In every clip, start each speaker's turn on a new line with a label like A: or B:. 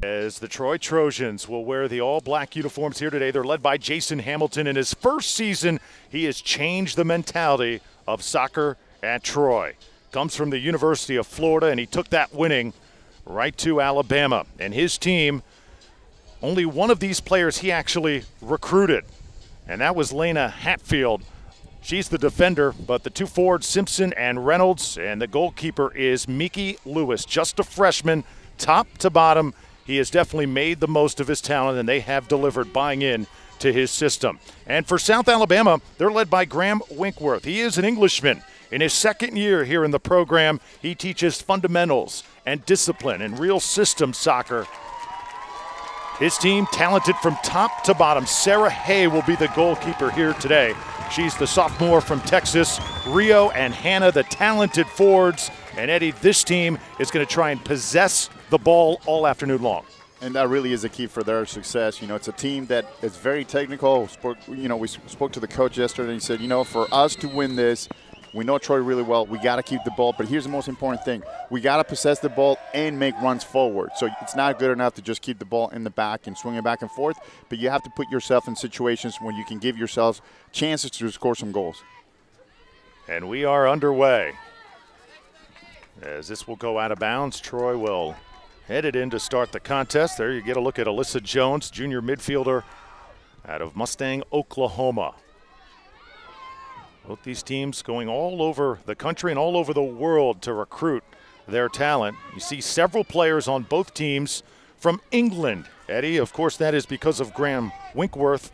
A: As the Troy Trojans will wear the all-black uniforms here today, they're led by Jason Hamilton. In his first season, he has changed the mentality of soccer at Troy. Comes from the University of Florida, and he took that winning right to Alabama. And his team, only one of these players he actually recruited, and that was Lena Hatfield. She's the defender, but the two forwards, Simpson and Reynolds, and the goalkeeper is Mickey Lewis, just a freshman, top to bottom. He has definitely made the most of his talent, and they have delivered, buying in to his system. And for South Alabama, they're led by Graham Winkworth. He is an Englishman. In his second year here in the program, he teaches fundamentals and discipline and real system soccer. His team talented from top to bottom. Sarah Hay will be the goalkeeper here today. She's the sophomore from Texas. Rio and Hannah, the talented forwards. And Eddie, this team is going to try and possess the ball all afternoon long.
B: And that really is a key for their success. You know, it's a team that is very technical. We spoke to the coach yesterday, and he said, you know, for us to win this, we know Troy really well. We got to keep the ball, but here's the most important thing. We got to possess the ball and make runs forward. So it's not good enough to just keep the ball in the back and swing it back and forth, but you have to put yourself in situations where you can give yourselves chances to score some goals.
A: And we are underway. As this will go out of bounds, Troy will head it in to start the contest. There you get a look at Alyssa Jones, junior midfielder out of Mustang, Oklahoma. Both these teams going all over the country and all over the world to recruit their talent. You see several players on both teams from England. Eddie, of course, that is because of Graham Winkworth,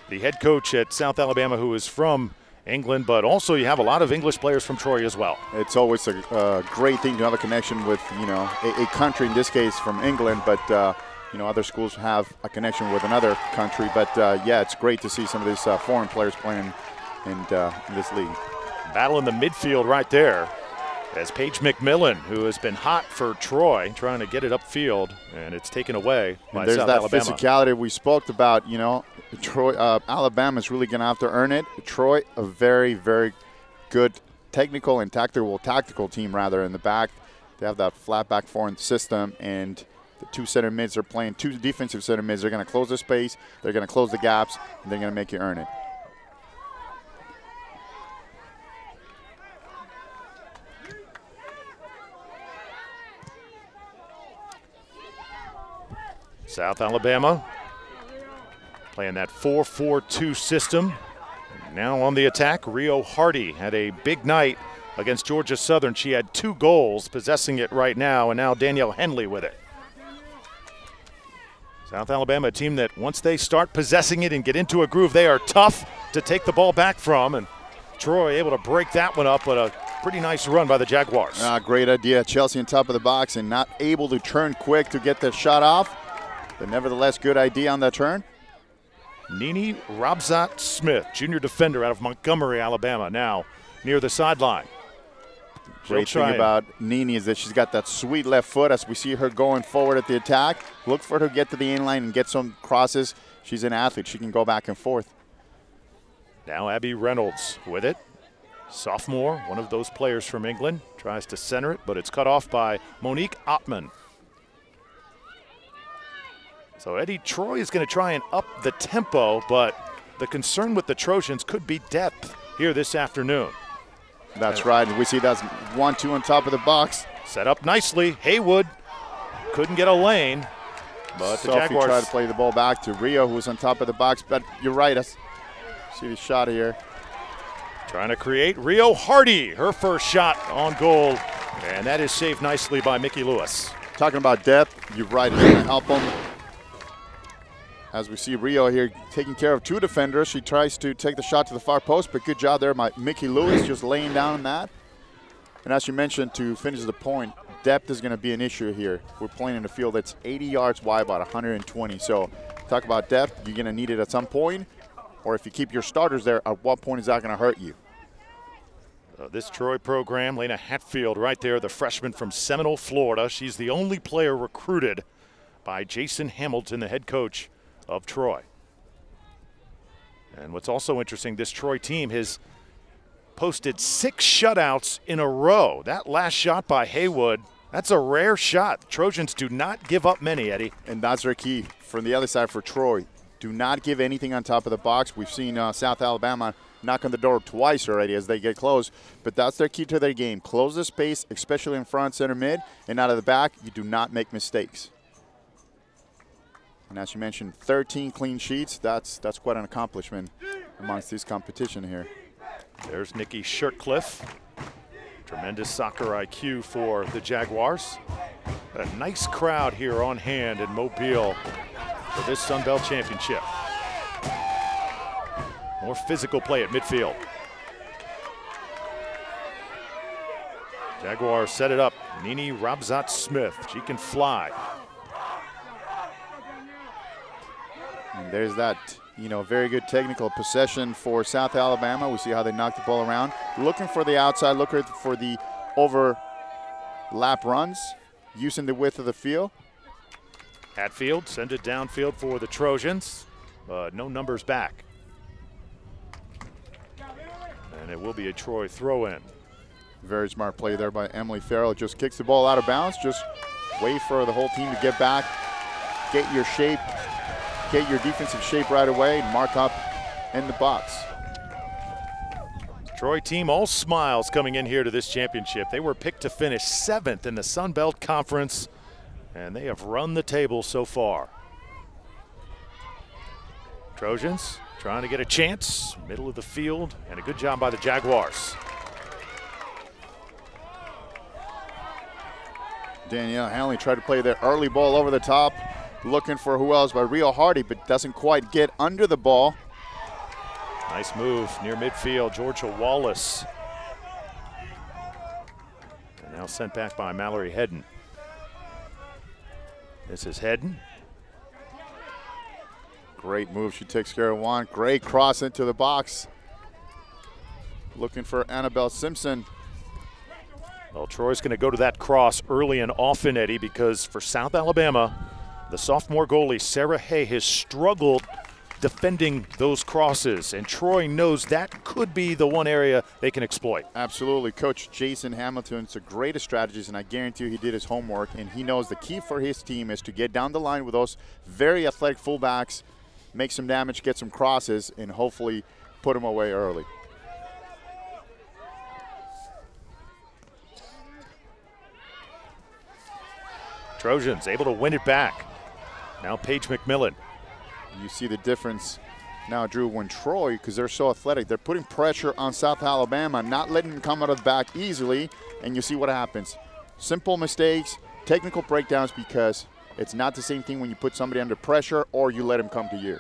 A: the head coach at South Alabama, who is from England, but also you have a lot of English players from Troy as well.
B: It's always a great thing to have a connection with, you know, a country, in this case from England, but you know, other schools have a connection with another country. But yeah, it's great to see some of these foreign players playing in this league.
A: Battle in the midfield right there as Paige McMillan, who has been hot for Troy, trying to get it upfield, and it's taken away by South Alabama.
B: There's that physicality we spoke about. You know, Troy, Alabama is really going to have to earn it. Troy, a very, very good technical and tactical team rather in the back. They have that flat back foreign system, and the two center mids are playing two defensive center mids. They're going to close the space, they're going to close the gaps, and they're going to make you earn it.
A: South Alabama playing that 4-4-2 system. Now on the attack, Rio Hardy had a big night against Georgia Southern. She had 2 goals, possessing it right now, and now Danielle Henley with it. South Alabama, a team that once they start possessing it and get into a groove, they are tough to take the ball back from, and Troy able to break that one up, but a pretty nice run by the Jaguars.
B: Great idea. Chelsea on top of the box and not able to turn quick to get the shot off. But nevertheless, good idea on that turn.
A: Nini Rabzat-Smith, junior defender out of Montgomery, Alabama, now near the sideline.
B: Great thing about Nini is that she's got that sweet left foot as we see her going forward at the attack. Look for her to get to the in-line and get some crosses. She's an athlete. She can go back and forth.
A: Now Abby Reynolds with it. Sophomore, one of those players from England, tries to center it, but it's cut off by Monique Ottman. So Eddie, Troy is going to try and up the tempo, but the concern with the Trojans could be depth here this afternoon.
B: That's right, and we see that's 1-2 on top of the box.
A: Set up nicely. Haywood couldn't get a lane, but the Jaguars
B: tried to play the ball back to Rio, who's on top of the box, but you're right. I see the shot here.
A: Trying to create Rio Hardy, her first shot on goal, and that is saved nicely by Mickey Lewis.
B: Talking about depth, you're right, it's going to help them. As we see Rio here taking care of 2 defenders. She tries to take the shot to the far post, but good job there by Mickey Lewis just laying down on that. And as you mentioned, to finish the point, depth is going to be an issue here. We're playing in a field that's 80 yards wide, about 120. So talk about depth, you're going to need it at some point. Or if you keep your starters there, at what point is that going to hurt you?
A: This Troy program, Lena Hatfield right there, the freshman from Seminole, Florida. She's the only player recruited by Jason Hamilton, the head coach of Troy. And what's also interesting, this Troy team has posted 6 shutouts in a row. That last shot by Haywood That's a rare shot. The Trojans do not give up many, Eddie.
B: And that's their key from the other side for Troy. Do not give anything on top of the box. We've seen South Alabama knock on the door twice already as they get close, but that's their key to their game. Close the space, especially in front, center, mid, and out of the back. You do not make mistakes. And as you mentioned, 13 clean sheets. That's quite an accomplishment amongst this competition here.
A: There's Nikki Shirtcliffe. Tremendous soccer IQ for the Jaguars. A nice crowd here on hand in Mobile for this Sun Belt Championship. More physical play at midfield. Jaguars set it up. Nini Rabzat-Smith. She can fly.
B: And there's that, very good technical possession for South Alabama. We see how they knock the ball around. Looking for the outside, looking for the overlap runs, using the width of the field.
A: Hatfield send it downfield for the Trojans. No numbers back. And it will be a Troy throw-in.
B: Very smart play there by Emily Farrell. Just kicks the ball out of bounds. Just wait for the whole team to get back, get your shape, get your defensive shape right away, and mark up in the box.
A: Troy team all smiles coming in here to this championship. They were picked to finish 7th in the Sun Belt Conference, and they have run the table so far. Trojans trying to get a chance, middle of the field, and a good job by the Jaguars.
B: Danielle Hanley tried to play the early ball over the top, looking for who else by Rio Hardy, but doesn't quite get under the ball.
A: Nice move near midfield, Georgia Wallace. And now sent back by Mallory Hedden. This is Hedden.
B: Great move, she takes care of one. Great cross into the box. Looking for Annabelle Simpson.
A: Well, Troy's going to go to that cross early and often, Eddie, because for South Alabama, the sophomore goalie, Sarah Hay, has struggled defending those crosses, and Troy knows that could be the one area they can exploit.
B: Absolutely. Coach Jason Hamilton's the greatest strategist, and I guarantee you he did his homework, and he knows the key for his team is to get down the line with those very athletic fullbacks, make some damage, get some crosses, and hopefully put them away early.
A: Trojans able to win it back. Now Paige McMillan.
B: You see the difference now, Drew, when Troy, because they're so athletic, they're putting pressure on South Alabama, not letting them come out of the back easily, and you see what happens. Simple mistakes, technical breakdowns, because it's not the same thing when you put somebody under pressure or you let them come to you.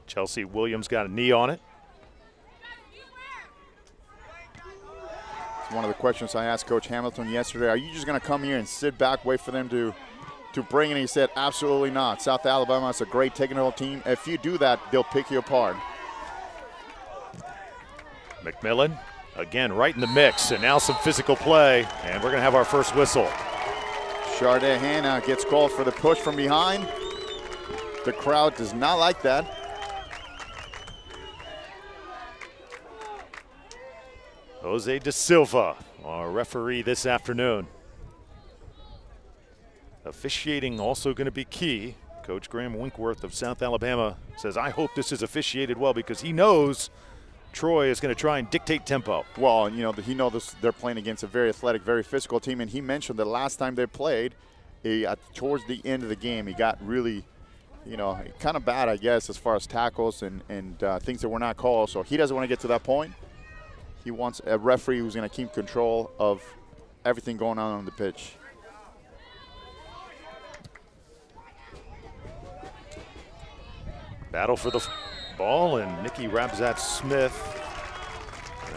A: Chelsea Williams got a knee on it.
B: It's one of the questions I asked Coach Hamilton yesterday. Are you just going to come here and sit back, wait for them to bring it? And he said, absolutely not. South Alabama is a great technical team. If you do that, they'll pick you apart.
A: McMillan, again, right in the mix, and now some physical play, and we're going to have our first whistle.
B: Sharday Hanna gets called for the push from behind. The crowd does not like that.
A: Jose Da Silva, our referee this afternoon. Officiating also going to be key. Coach Graham Winkworth of South Alabama says, I hope this is officiated well, because he knows Troy is going to try and dictate tempo.
B: Well, he knows they're playing against a very athletic, very physical team, and he mentioned the last time they played, towards the end of the game, he got really, kind of bad, I guess, as far as tackles and things that were not called. So he doesn't want to get to that point. He wants a referee who's going to keep control of everything going on the pitch.
A: Battle for the ball, and Nikki Rabzat-Smith.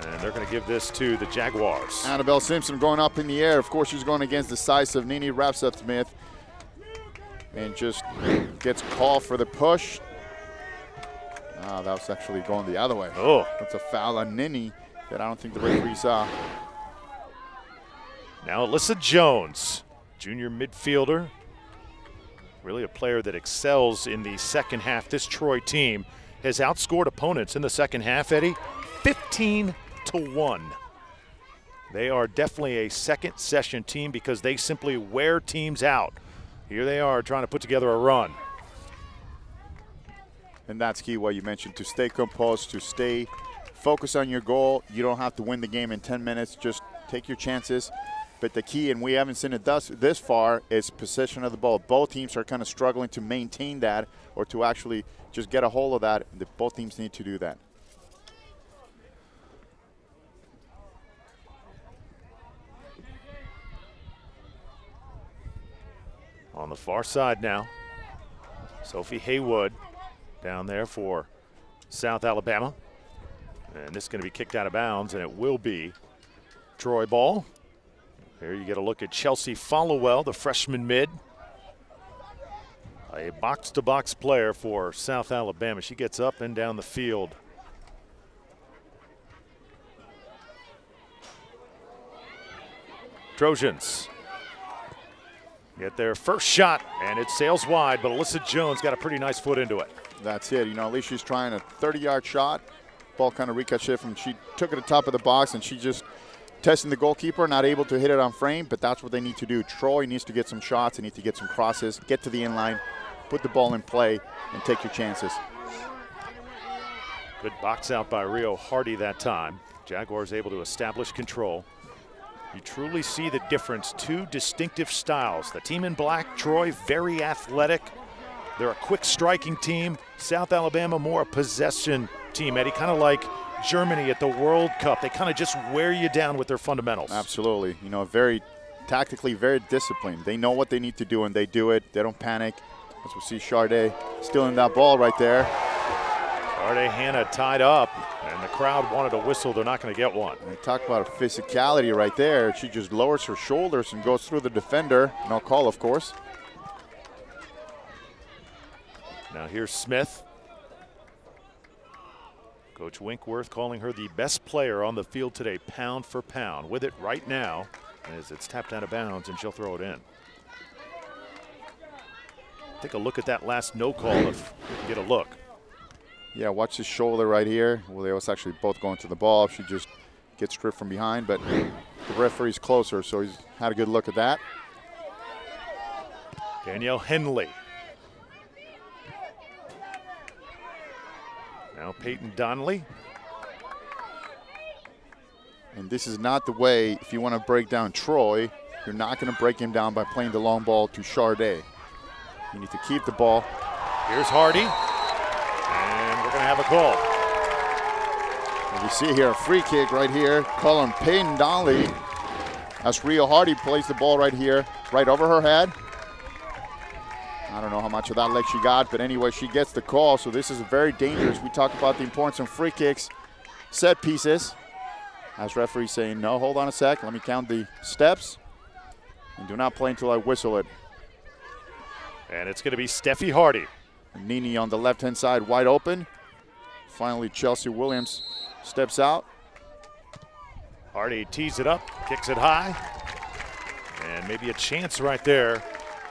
A: And they're going to give this to the Jaguars.
B: Annabelle Simpson going up in the air. Of course, she's going against the size of Nini Rabzat-Smith. And just gets called for the push. That was actually going the other way.
A: Oh.
B: That's a foul on Nini that I don't think the referee saw.
A: Now Alyssa Jones, junior midfielder. Really a player that excels in the second half. This Troy team has outscored opponents in the second half, Eddie, 15-1. They are definitely a second session team because they simply wear teams out. Here they are trying to put together a run.
B: And that's key, what you mentioned, to stay composed, to stay focused on your goal. You don't have to win the game in 10 minutes. Just take your chances. But the key, and we haven't seen it this far, is possession of the ball. Both teams are kind of struggling to maintain that or to actually just get a hold of that. Both teams need to do that.
A: On the far side now, Sophie Haywood down there for South Alabama. And this is going to be kicked out of bounds, and it will be Troy ball. Here you get a look at Chelsea Followell, the freshman mid. A box-to-box player for South Alabama. She gets up and down the field. Trojans get their first shot, and it sails wide, but Alyssa Jones got a pretty nice foot into it.
B: That's it. You know, at least she's trying a 30-yard shot. Ball kind of ricocheted from, she took it to the top of the box, and she just testing the goalkeeper, not able to hit it on frame, but that's what they need to do. Troy needs to get some shots, they need to get some crosses, get to the inline, put the ball in play, and take your chances.
A: Good box out by Rio Hardy that time. Jaguars able to establish control. You truly see the difference, two distinctive styles. The team in black, Troy, very athletic. They're a quick striking team. South Alabama, more a possession team, Eddie, kind of like Germany at the World Cup. They kind of just wear you down with their fundamentals. Absolutely.
B: You know, very tactically, very disciplined. They know what they need to do, and they do it. They don't panic. As we see Charday stealing that ball right there.
A: Charday Hannah tied up, and the crowd wanted a whistle. They're not going to get one.
B: And talk about a physicality right there. She just lowers her shoulders and goes through the defender. No call, of course.
A: Now here's Smith. Coach Winkworth calling her the best player on the field today, pound for pound. With it right now as it's tapped out of bounds, and she'll throw it in. Take a look at that last no call if you can get a look.
B: Yeah, watch his shoulder right here. Well, they was actually both going to the ball. She just gets stripped from behind, but the referee's closer, so he's had a good look at that.
A: Danielle Henley. Now Peyton Donnelly.
B: And this is not the way, if you want to break down Troy, you're not going to break him down by playing the long ball to Charday. You need to keep the ball.
A: Here's Hardy, and we're going to have a call.
B: And we see here a free kick right here, call on Peyton Donnelly as Rio Hardy plays the ball right here, right over her head. I don't know how much of that leg she got, but anyway, she gets the call, so this is very dangerous. We talk about the importance of free kicks, set pieces. As referee saying, no, hold on a sec, let me count the steps, and do not play until I whistle it.
A: And it's going to be Steffi Hardy.
B: Nini on the left-hand side, wide open. Finally, Chelsea Williams steps out.
A: Hardy tees it up, kicks it high, and maybe a chance right there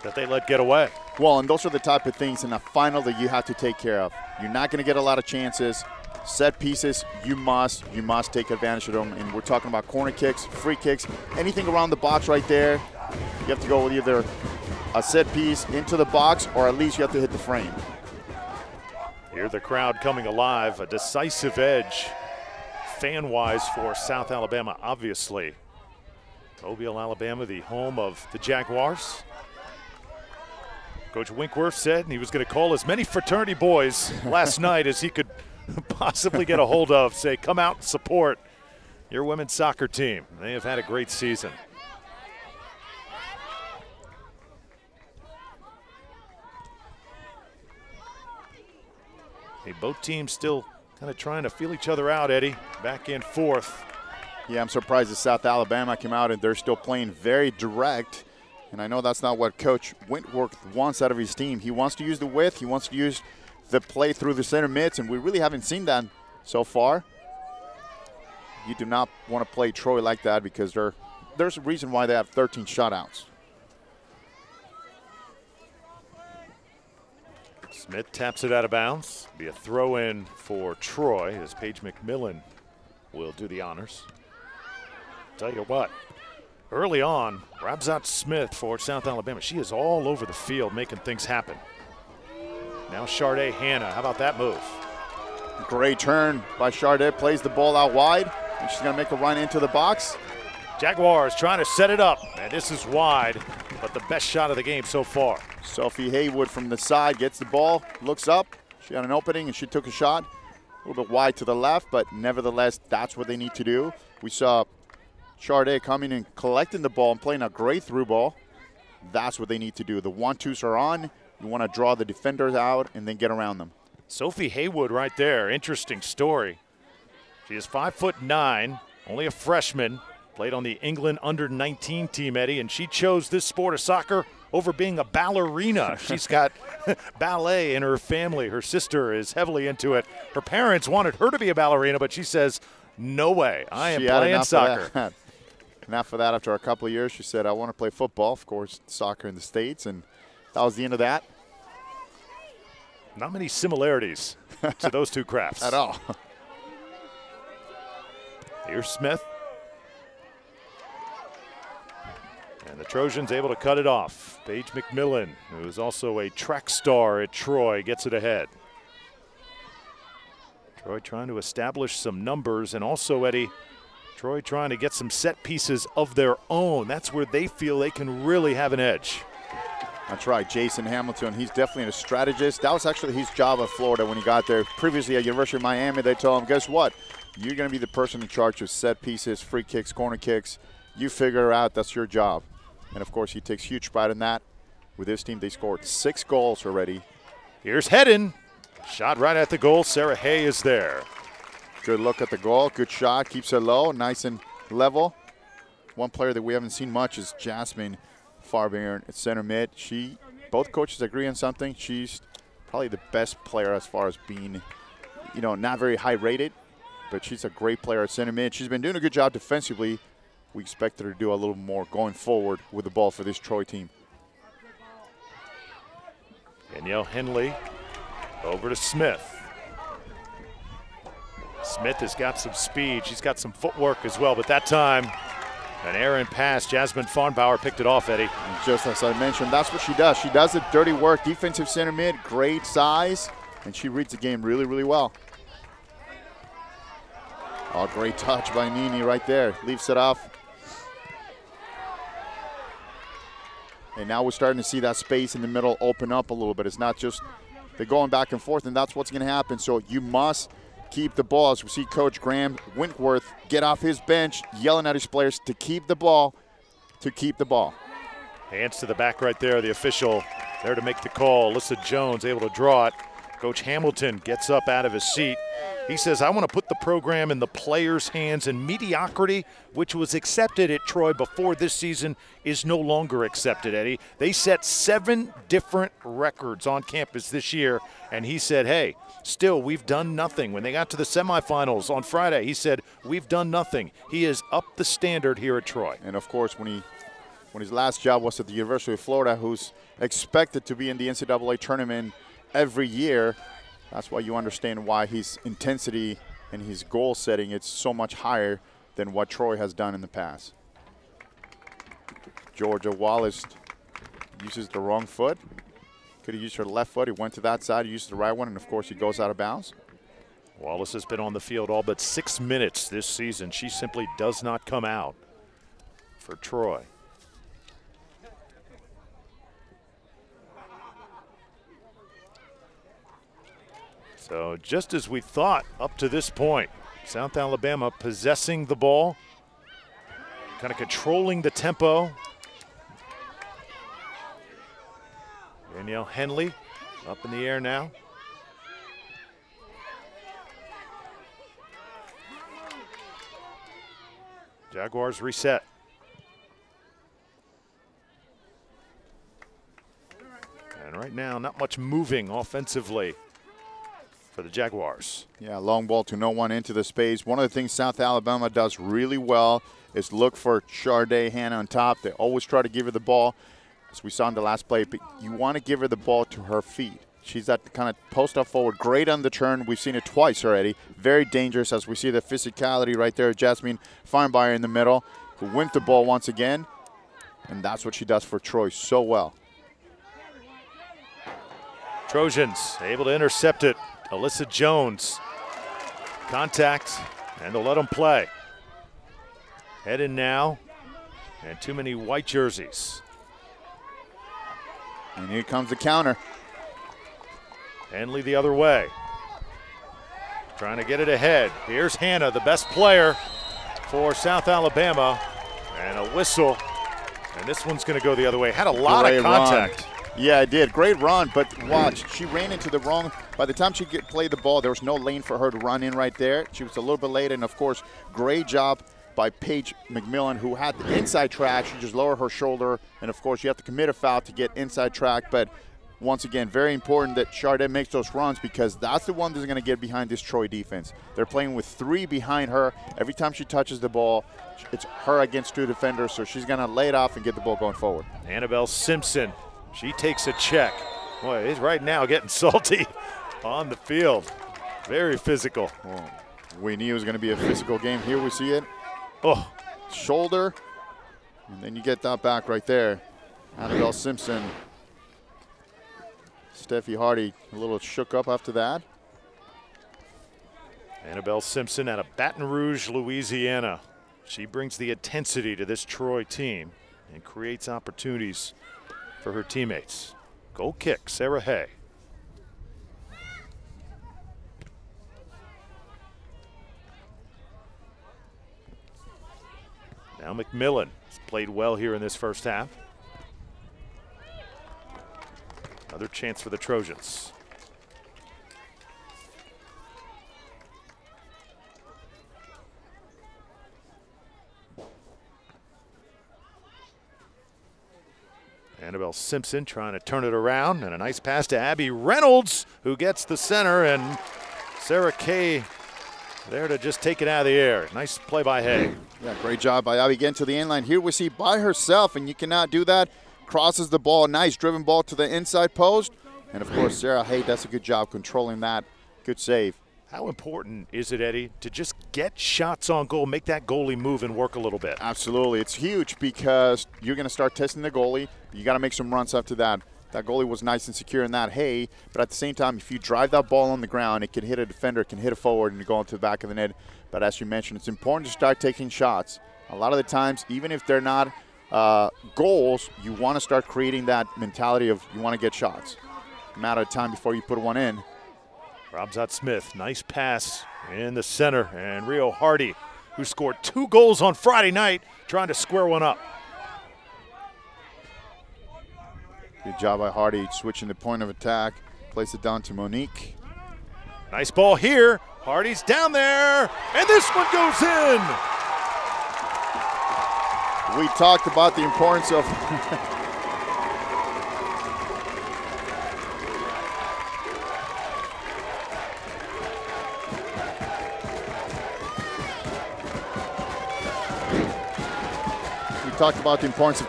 A: that they let get away.
B: Well, and those are the type of things in a final that you have to take care of. You're not going to get a lot of chances. Set pieces, you must take advantage of them. And we're talking about corner kicks, free kicks, anything around the box right there. You have to go with either a set piece into the box, or at least you have to hit the frame.
A: Here the crowd coming alive, a decisive edge fan-wise for South Alabama, obviously. Mobile, Alabama, the home of the Jaguars. Coach Winkworth said he was going to call as many fraternity boys last night as he could possibly get a hold of, say, come out and support your women's soccer team. They have had a great season. Hey, both teams still kind of trying to feel each other out, Eddie, back and forth.
B: Yeah, I'm surprised that South Alabama came out and they're still playing very direct. And I know that's not what Coach Winkworth wants out of his team. He wants to use the width. He wants to use the play through the center mids, and we really haven't seen that so far. You do not want to play Troy like that because there's a reason why they have 13 shutouts.
A: Smith taps it out of bounds. Be a throw in for Troy as Paige McMillan will do the honors. Tell you what, early on, Rabzat Smith for South Alabama, she is all over the field making things happen. Now Sharday Hannah, how about that move?
B: Great turn by Sharday, plays the ball out wide, and she's going to make a run into the box.
A: Jaguars trying to set it up, and this is wide, but the best shot of the game so far.
B: Sophie Haywood from the side gets the ball, looks up. She had an opening, and she took a shot. A little bit wide to the left, but nevertheless, that's what they need to do. We saw Sharday coming and collecting the ball and playing a great through ball. That's what they need to do. The 1-2s are on. You want to draw the defenders out and then get around them.
A: Sophie Haywood right there, interesting story. She is 5'9", only a freshman, played on the England under-19 team, Eddie, and she chose this sport of soccer over being a ballerina. She's got ballet in her family. Her sister is heavily into it. Her parents wanted her to be a ballerina, but she says, no way, I am playing soccer.
B: And after that, after a couple of years, she said, I want to play football, of course, soccer in the States, and that was the end of that.
A: Not many similarities to those two crafts.
B: At all.
A: Here's Smith. And the Trojans able to cut it off. Paige McMillan, who is also a track star at Troy, gets it ahead. Troy trying to establish some numbers, and also, Eddie, Troy trying to get some set pieces of their own. That's where they feel they can really have an edge.
B: That's right, Jason Hamilton, he's definitely a strategist. That was actually his job at Florida when he got there. Previously at University of Miami, they told him, guess what? You're going to be the person in charge of set pieces, free kicks, corner kicks. You figure it out, that's your job. And, of course, he takes huge pride in that. With his team, they scored 6 goals already.
A: Here's Hedden. Shot right at the goal. Sarah Hay is there.
B: Good look at the goal. Good shot. Keeps it low. Nice and level. One player that we haven't seen much is Jasmine Farbier at center mid. Both coaches agree on something. She's probably the best player as far as being, not very high rated, but she's a great player at center mid. She's been doing a good job defensively. We expect her to do a little more going forward with the ball for this Troy team.
A: Danielle Henley over to Smith. Smith has got some speed. She's got some footwork as well, but that time an errant pass. Jasmine Farnbauer picked it off, Eddie.
B: And just as I mentioned, that's what she does. She does the dirty work. Defensive center mid, great size, and she reads the game really, really well. Oh, great touch by Nini right there. Leaves it off. And now we're starting to see that space in the middle open up a little bit. It's not just they're going back and forth, and that's what's going to happen. So you must keep the ball. As we see Coach Graham Winkworth get off his bench, yelling at his players to keep the ball,
A: Hands to the back right there. The official there to make the call. Alyssa Jones able to draw it. Coach Hamilton gets up out of his seat. He says, I want to put the program in the players' hands, and mediocrity, which was accepted at Troy before this season, is no longer accepted, Eddie. They set 7 different records on campus this year, and he said, hey, still, we've done nothing. When they got to the semifinals on Friday, he said, we've done nothing. He has upped the standard here at Troy.
B: And, of course, when his last job was at the University of Florida, who's expected to be in the NCAA tournament every year, that's why you understand why his intensity and his goal setting is so much higher than what Troy has done in the past. Georgia Wallace uses the wrong foot. Could have used her left foot. He went to that side, he used the right one, and of course he goes out of bounds.
A: Wallace has been on the field all but 6 minutes this season. She simply does not come out for Troy. So just as we thought up to this point, South Alabama possessing the ball, kind of controlling the tempo. Danielle Henley up in the air now. Jaguars reset. And right now, not much moving offensively for the Jaguars.
B: Yeah, long ball to no one into the space. One of the things South Alabama does really well is look for Sharday Hannah on top. They always try to give her the ball, as we saw in the last play, but you want to give her the ball to her feet. She's that kind of post up forward, great on the turn. We've seen it twice already. Very dangerous, as we see the physicality right there. Jasmine Farnbauer in the middle. who wins the ball once again. And that's what she does for Troy so well.
A: Trojans able to intercept it. Alyssa Jones. Contact, and they'll let them play. Head in now, and too many white jerseys.
B: And here comes the counter.
A: Henley the other way. Trying to get it ahead. Here's Hannah, the best player for South Alabama. And a whistle. And this one's going to go the other way. Had a lot of contact.
B: Run. Yeah, it did. Great run, but watch. She ran into the wrong. By the time she played the ball, there was no lane for her to run in right there. She was a little bit late, and of course, great job by Paige McMillan, who had the inside track. She just lowered her shoulder, and of course, you have to commit a foul to get inside track. But once again, very important that Chardette makes those runs because that's the one that's going to get behind this Troy defense. They're playing with 3 behind her. Every time she touches the ball, it's her against 2 defenders, so she's going to lay it off and get the ball going forward.
A: Annabelle Simpson, she takes a check. Boy, he's right now getting salty on the field. Very physical.
B: Well, we knew it was going to be a physical game. Here we see it.
A: Oh,
B: shoulder, and then you get that back right there. Annabelle Simpson. Steffi Hardy a little shook up after that.
A: Annabelle Simpson out of Baton Rouge, Louisiana. She brings the intensity to this Troy team and creates opportunities for her teammates. Goal kick, Sarah Hay. Now McMillan has played well here in this first half. Another chance for the Trojans. Annabelle Simpson trying to turn it around, and a nice pass to Abby Reynolds, who gets the center, and Sarah Kay there to just take it out of the air. Nice play by Hay.
B: Yeah, great job by Abby getting to the end line. Here we see by herself, and you cannot do that. Crosses the ball, nice driven ball to the inside post. And of course, Sarah Hay does a good job controlling that. Good save.
A: How important is it, Eddie, to just get shots on goal, make that goalie move and work a little bit?
B: Absolutely. It's huge because you're going to start testing the goalie. You got to make some runs after that. That goalie was nice and secure in that Hay, but at the same time, if you drive that ball on the ground, it can hit a defender, it can hit a forward, and you go into the back of the net. But as you mentioned, it's important to start taking shots. A lot of the times, even if they're not goals, you want to start creating that mentality of you want to get shots. A matter of time before you put one in.
A: Robzat Smith, nice pass in the center, and Rio Hardy, who scored 2 goals on Friday night, trying to square one up.
B: Good job by Hardy, switching the point of attack. Place it down to Monique.
A: Nice ball here. Hardy's down there, and this one goes in.
B: We talked about the importance of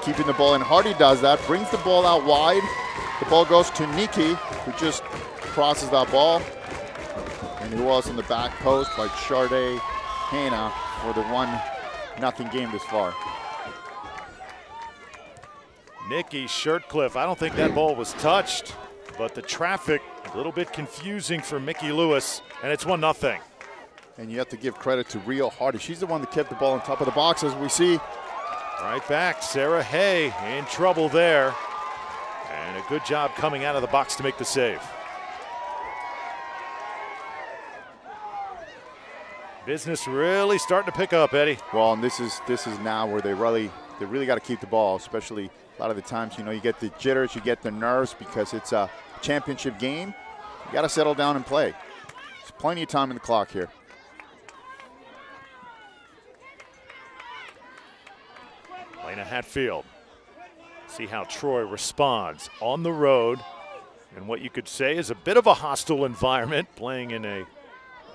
B: keeping the ball in. Hardy does that, brings the ball out wide. The ball goes to Nikki, who just crosses that ball. And it was in the back post by Chardette Hannah for the 1-0 game this far.
A: Nikki Shirtcliffe, I don't think that ball was touched, but the traffic a little bit confusing for Mickey Lewis, and it's 1-0.
B: And you have to give credit to Rio Hardy. She's the one that kept the ball on top of the box, as we see.
A: Right back, Sarah Hay in trouble there. And a good job coming out of the box to make the save. Business really starting to pick up, Eddie.
B: Well, and this is now where they really got to keep the ball, especially a lot of the times, you get the jitters, you get the nerves because it's a championship game. You got to settle down and play. There's plenty of time in the clock here.
A: Lena Hatfield. See how Troy responds on the road in what you could say is a bit of a hostile environment, playing in a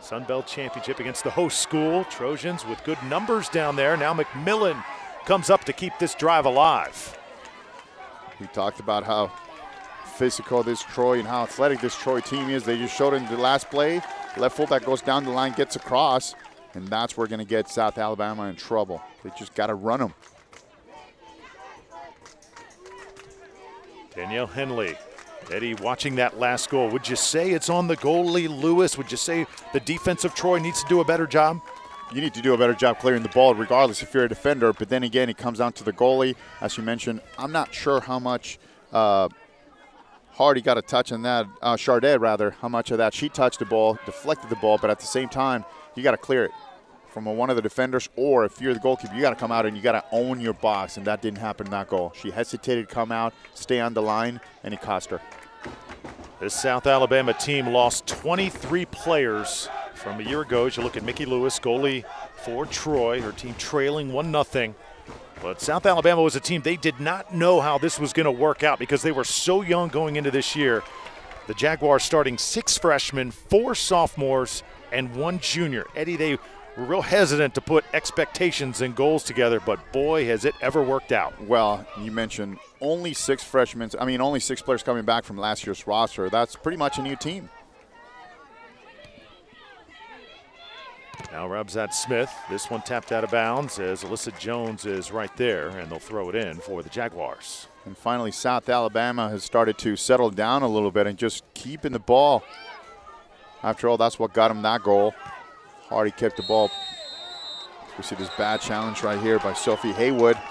A: Sun Belt Championship against the host school. Trojans with good numbers down there. Now McMillan comes up to keep this drive alive.
B: We talked about how physical this Troy and how athletic this Troy team is. They just showed in the last play. Left fullback goes down the line, gets across, And that's where we're going to get South Alabama in trouble. They just got to run them.
A: Danielle Henley. Eddie, watching that last goal, would you say it's on the goalie, Lewis? Would you say the defense of Troy needs to do a better job?
B: You need to do a better job clearing the ball regardless if you're a defender. But then again, it comes down to the goalie. As you mentioned, I'm not sure how much Hardy got a touch on that, Chardet rather, how much of that she touched the ball, deflected the ball, but at the same time, you got to clear it from one of the defenders, or if you're the goalkeeper, you got to come out and you got to own your box, and that didn't happen in that goal. She hesitated to come out, stay on the line, and it cost her.
A: This South Alabama team lost 23 players from a year ago. As you look at Mickey Lewis, goalie for Troy, her team trailing 1-0. But South Alabama was a team, they did not know how this was going to work out because they were so young going into this year. The Jaguars starting 6 freshmen, 4 sophomores, and 1 junior. Eddie, they were real hesitant to put expectations and goals together, but boy, has it ever worked out.
B: Well, you mentioned only 6 freshmen, only 6 players coming back from last year's roster. That's pretty much a new team.
A: Now Rabzat Smith. This one tapped out of bounds as Alyssa Jones is right there, and they'll throw it in for the Jaguars.
B: And finally, South Alabama has started to settle down a little bit and just keeping the ball. After all, that's what got him that goal. Hardy kept the ball. We see this bad challenge right here by Sophie Haywood.
A: And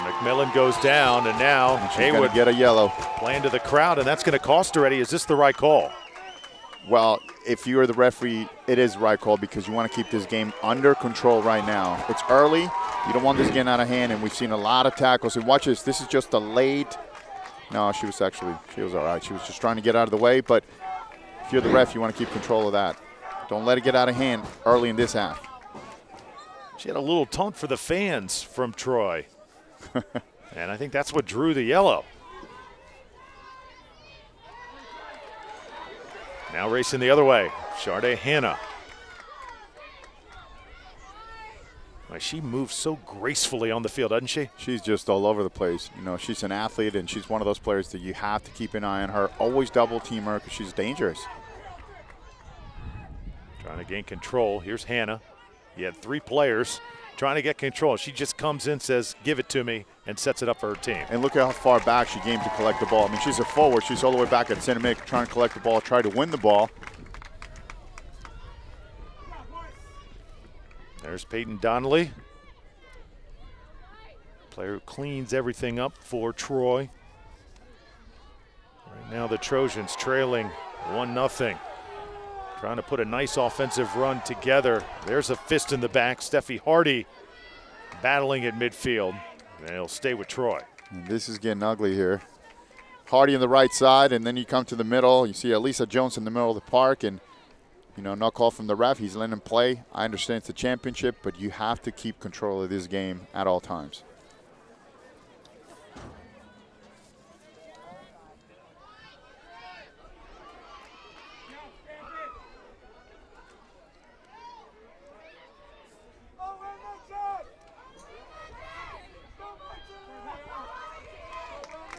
A: McMillan goes down, and now Haywood
B: get a yellow.
A: Playing to the crowd, and that's going to cost her, Eddie. Is this the right call?
B: Well, if you're the referee, it is the right call because you want to keep this game under control right now. It's early. You don't want this getting out of hand, and we've seen a lot of tackles. And watch this. This is just a late. No, she was all right. She was just trying to get out of the way. But if you're the ref, you want to keep control of that. Don't let it get out of hand early in this half.
A: She had a little taunt for the fans from Troy. And I think that's what drew the yellow. Now racing the other way, Charday Hannah. She moves so gracefully on the field, doesn't she?
B: She's just all over the place. You know, she's an athlete, and she's one of those players that you have to keep an eye on her. Always double team her because she's dangerous.
A: Trying to gain control. Here's Hannah. He had 3 players trying to get control. She just comes in, says, give it to me, and sets it up for her team.
B: And look at how far back she came to collect the ball. I mean, she's a forward. She's all the way back at center mid trying to collect the ball, try to win the ball.
A: There's Peyton Donnelly. Player who cleans everything up for Troy. Right now the Trojans trailing 1-0. Trying to put a nice offensive run together. There's a fist in the back. Steffi Hardy battling at midfield. And he'll stay with Troy.
B: And this is getting ugly here. Hardy on the right side, and then you come to the middle. You see Elisa Jones in the middle of the park, and no call from the ref. He's letting him play. I understand it's a championship, but you have to keep control of this game at all times.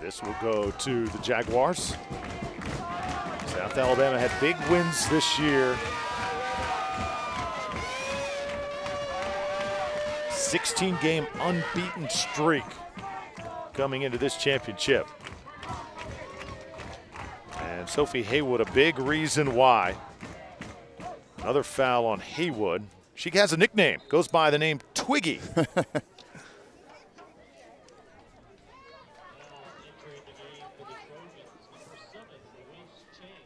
A: This will go to the Jaguars. South Alabama had big wins this year. 16-game unbeaten streak coming into this championship. And Sophie Haywood, a big reason why. Another foul on Haywood. She has a nickname, goes by the name Twiggy.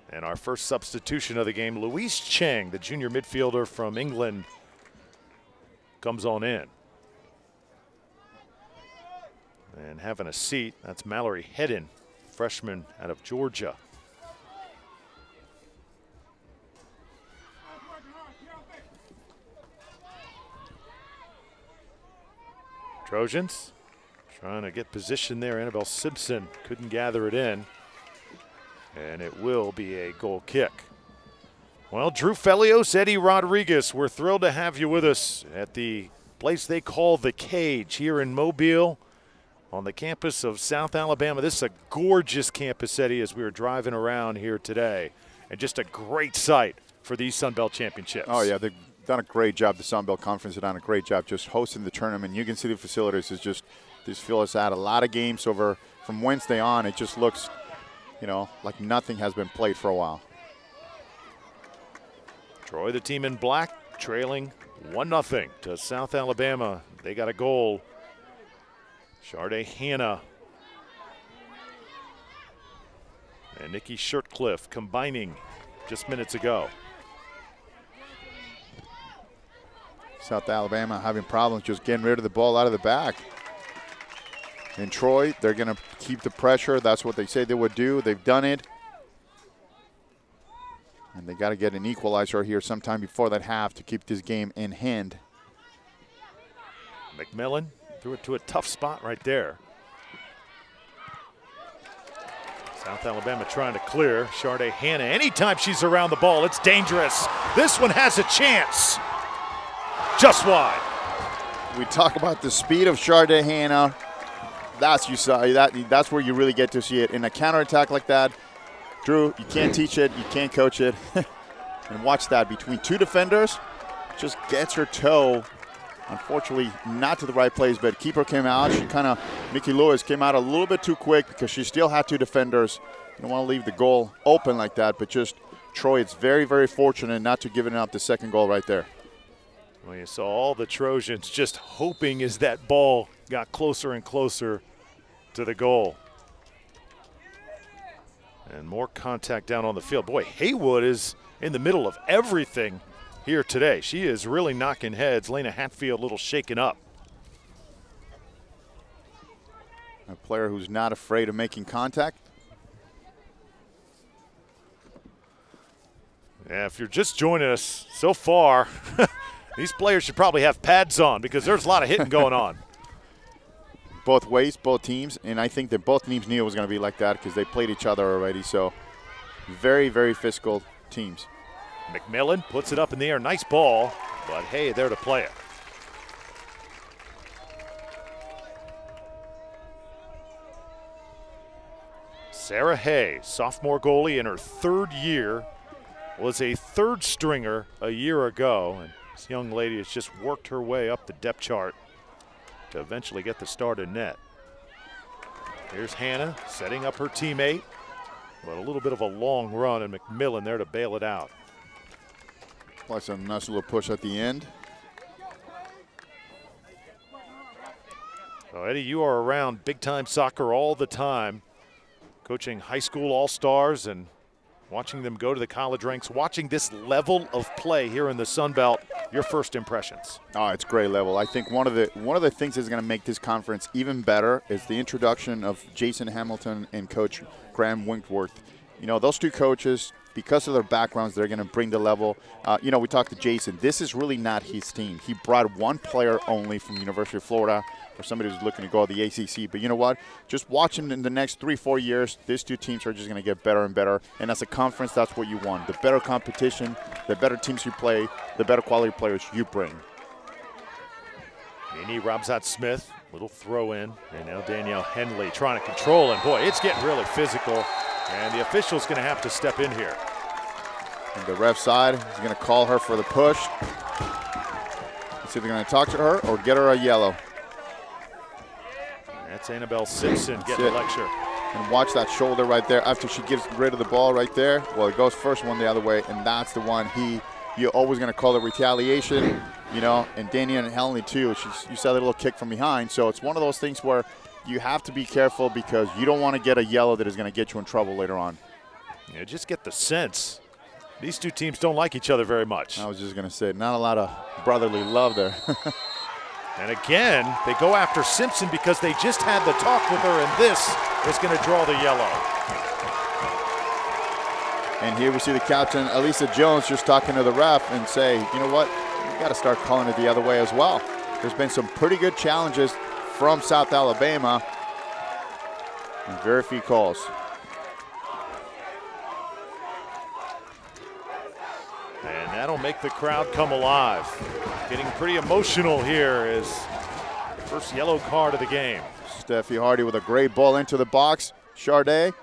A: And our first substitution of the game, Louise Cheng, the junior midfielder from England, comes on in. And having a seat, that's Mallory Hedden, freshman out of Georgia. Trojans trying to get position there. Annabelle Simpson couldn't gather it in. And it will be a goal kick. Well, Drew Felios, Eddie Rodriguez, we're thrilled to have you with us at the place they call The Cage here in Mobile on the campus of South Alabama. This is a gorgeous campus, Eddie, as we were driving around here today. And just a great site for these Sun Belt championships.
B: Oh, yeah, they've done a great job. The Sun Belt Conference has done a great job just hosting the tournament. You can see the facilities is just feel us at a lot of games over from Wednesday on. It just looks, you know, like nothing has been played for a while.
A: Troy, the team in black, trailing 1-0 to South Alabama. They got a goal. Sharday Hannah and Nikki Shirtcliffe combining just minutes ago.
B: South Alabama having problems just getting rid of the ball out of the back. In Troy, they're going to keep the pressure. That's what they said they would do. They've done it. And they got to get an equalizer here sometime before that half to keep this game in hand.
A: McMillan threw it to a tough spot right there. South Alabama trying to clear. Sharday Hannah, anytime she's around the ball, it's dangerous. This one has a chance. Just wide.
B: We talk about the speed of Sharday Hannah. That's where you really get to see it. In a counterattack like that, Drew, you can't teach it, you can't coach it. And watch that, between two defenders, just gets her toe. Unfortunately, not to the right place, but keeper came out. Mickey Lewis came out a little bit too quick because she still had two defenders. You don't want to leave the goal open like that, but just Troy, it's very, very fortunate not to give it up the second goal right there.
A: Well, you saw all the Trojans just hoping as that ball got closer and closer to the goal. And more contact down on the field. Boy, Haywood is in the middle of everything here today. She is really knocking heads. Lena Hatfield a little shaken up.
B: A player who's not afraid of making contact.
A: Yeah, if you're just joining us so far, these players should probably have pads on because there's a lot of hitting going on.
B: Both ways, both teams, and I think that both teams knew it was going to be like that because they played each other already. So very, very physical teams.
A: McMillan puts it up in the air. Nice ball, but hey, there to play it. Sarah Hay, sophomore goalie in her third year, was a third stringer a year ago. And this young lady has just worked her way up the depth chart to eventually get the start in net. Here's Hannah setting up her teammate, but a little bit of a long run, and McMillan there to bail it out.
B: Plus a nice little push at the end.
A: So Eddie, you are around big-time soccer all the time, coaching high school all-stars and watching them go to the college ranks, watching this level of play here in the Sun Belt. Your first impressions?
B: Oh, it's great level. I think one of the things that's going to make this conference even better is the introduction of Jason Hamilton and Coach Graham Winkworth. You know, those two coaches, because of their backgrounds, they're going to bring the level. You know, we talked to Jason. This is really not his team. He brought one player only from University of Florida, or somebody who's looking to go to the ACC. But you know what? Just watch him in the next 3-4 years. These two teams are just going to get better and better. And as a conference, that's what you want. The better competition, the better teams you play, the better quality players you bring.
A: Nini Robzat-Smith, little throw in. And now Danielle Henley trying to control. And boy, it's getting really physical. And the official's going to have to step in here.
B: And the ref side is going to call her for the push. Let's see if they're going to talk to her or get her a yellow.
A: That's Annabelle Simpson getting a lecture.
B: And watch that shoulder right there after she gives rid of the ball right there. Well, it goes first one the other way, and that's the one you're always going to call it retaliation, you know, and Danielle and Henley too. You saw that little kick from behind. So it's one of those things where you have to be careful because you don't want to get a yellow that is going to get you in trouble later on.
A: Yeah, just get the sense. These two teams don't like each other very much.
B: I was just going to say, not a lot of brotherly love there.
A: And again, they go after Simpson because they just had the talk with her, and this is going to draw the yellow.
B: And here we see the captain, Elisa Jones, just talking to the ref and say, you know what, you got to start calling it the other way as well. There's been some pretty good challenges from South Alabama and very few calls.
A: And that'll make the crowd come alive. Getting pretty emotional here is the first yellow card of the game.
B: Steffi Hardy with a great ball into the box. Sharday.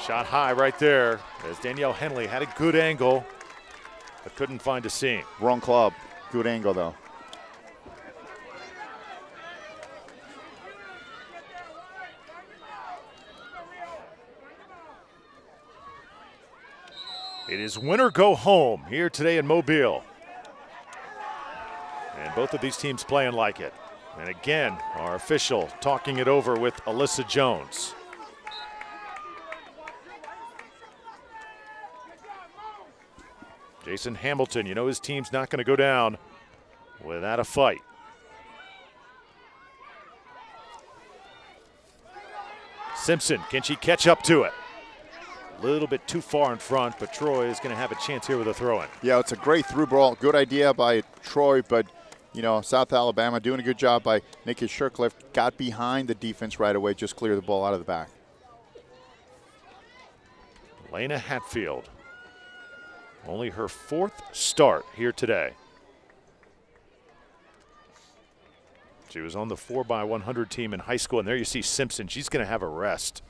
A: Shot high right there as Danielle Henley had a good angle. but couldn't find a seam.
B: Wrong club. Good angle, though.
A: It is win or go home here today in Mobile. And both of these teams playing like it. And again, our official talking it over with Alyssa Jones. Jason Hamilton, you know his team's not going to go down without a fight. Simpson, can she catch up to it? A little bit too far in front, but Troy is going to have a chance here with a throw-in.
B: Yeah, it's a great through ball. Good idea by Troy, but, you know, South Alabama doing a good job by Nikki Shercliffe. Got behind the defense right away, just clear the ball out of the back.
A: Lena Hatfield, only her 4th start here today. She was on the 4x100 team in high school, and there you see Simpson. She's going to have a rest.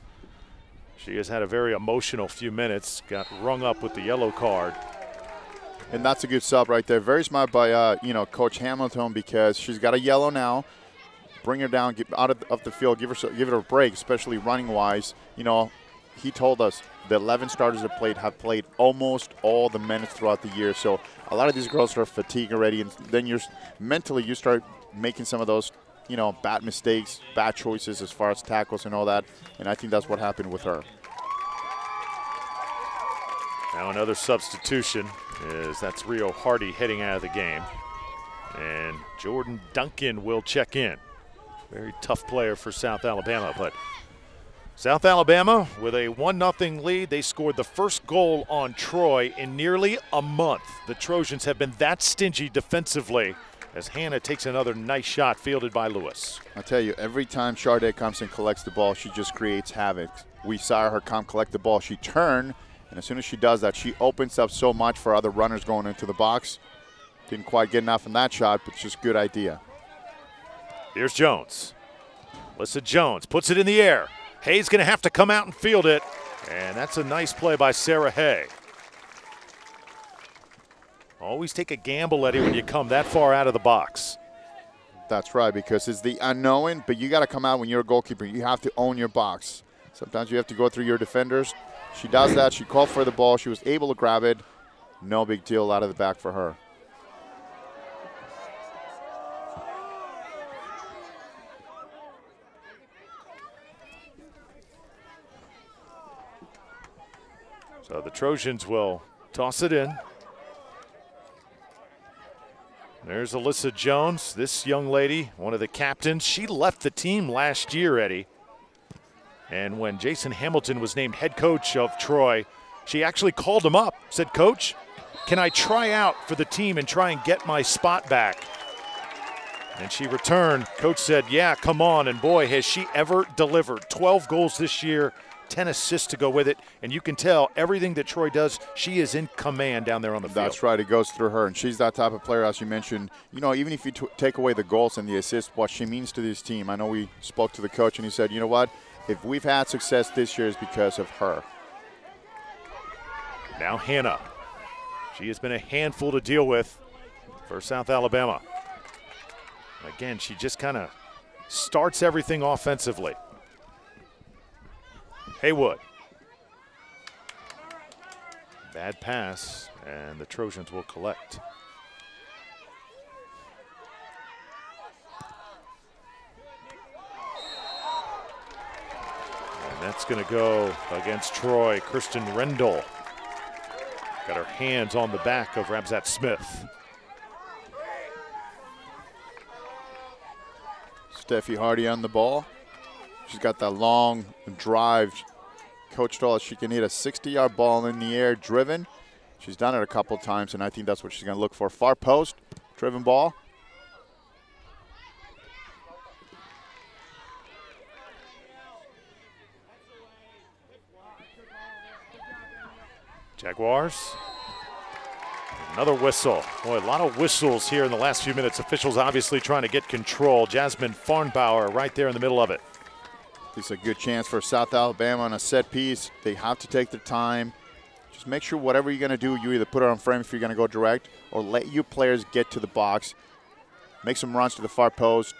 A: She has had a very emotional few minutes, got rung up with the yellow card.
B: And that's a good sub right there. Very smart by, you know, Coach Hamilton, because she's got a yellow now. Bring her down, get out of the field, give her a break, especially running-wise. You know, he told us the 11 starters that have played almost all the minutes throughout the year. So a lot of these girls are fatigued already, and then mentally you start making some of those, you know, bad mistakes, bad choices as far as tackles and all that. And I think that's what happened with her.
A: Now another substitution that's Rio Hardy heading out of the game. And Jordan Duncan will check in. Very tough player for South Alabama, but South Alabama with a 1-0 lead. They scored the first goal on Troy in nearly a month. The Trojans have been that stingy defensively as Hannah takes another nice shot fielded by Lewis.
B: I tell you, every time Sharday comes and collects the ball, she just creates havoc. We saw her come collect the ball. She turned, and as soon as she does that, she opens up so much for other runners going into the box. Didn't quite get enough in that shot, but just good idea.
A: Here's Jones. Alyssa Jones puts it in the air. Hay's going to have to come out and field it, and that's a nice play by Sarah Hay. Always take a gamble, Eddie, when you come that far out of the box.
B: That's right, because it's the unknown, but you got to come out when you're a goalkeeper. You have to own your box. Sometimes you have to go through your defenders. She does that. She called for the ball. She was able to grab it. No big deal out of the back for her.
A: So the Trojans will toss it in. There's Alyssa Jones, this young lady, one of the captains. She left the team last year, Eddie. And when Jason Hamilton was named head coach of Troy, she actually called him up, said, "Coach, can I try out for the team and try and get my spot back?" And she returned. Coach said, "Yeah, come on." And boy, has she ever delivered. 12 goals this year, 10 assists to go with it. And you can tell everything that Troy does, she is in command down there on the field.
B: That's right. It goes through her. And she's that type of player, as you mentioned. You know, even if you take away the goals and the assists, what she means to this team. I know we spoke to the coach, and he said, you know what? If we've had success this year, it's because of her.
A: Now Hannah. She has been a handful to deal with for South Alabama. Again, she just kind of starts everything offensively. Haywood. Bad pass, and the Trojans will collect. And that's going to go against Troy. Kristen Rendell got her hands on the back of Ramsat Smith.
B: Steffi Hardy on the ball. She's got that long drive. Coach told us she can hit a 60-yard ball in the air, driven. She's done it a couple times, and I think that's what she's going to look for. Far post, driven ball.
A: Jaguars. Another whistle. Boy, a lot of whistles here in the last few minutes. Officials obviously trying to get control. Jasmine Farnbauer right there in the middle of it.
B: It's a good chance for South Alabama on a set piece. They have to take their time. Just make sure whatever you're going to do, you either put it on frame if you're going to go direct or let your players get to the box, make some runs to the far post,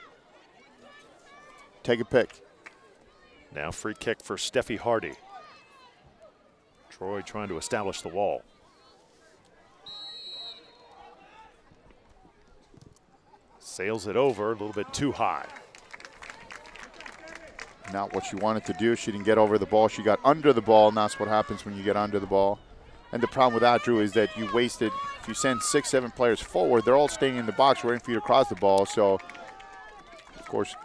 B: take a pick.
A: Now free kick for Steffi Hardy. Troy trying to establish the wall. Sails it over, a little bit too high.
B: Not what she wanted to do. She didn't get over the ball. She got under the ball, and that's what happens when you get under the ball. And the problem with that, Drew, is that you wasted, if you send 6, 7 players forward, they're all staying in the box waiting for you to cross the ball. So, of course,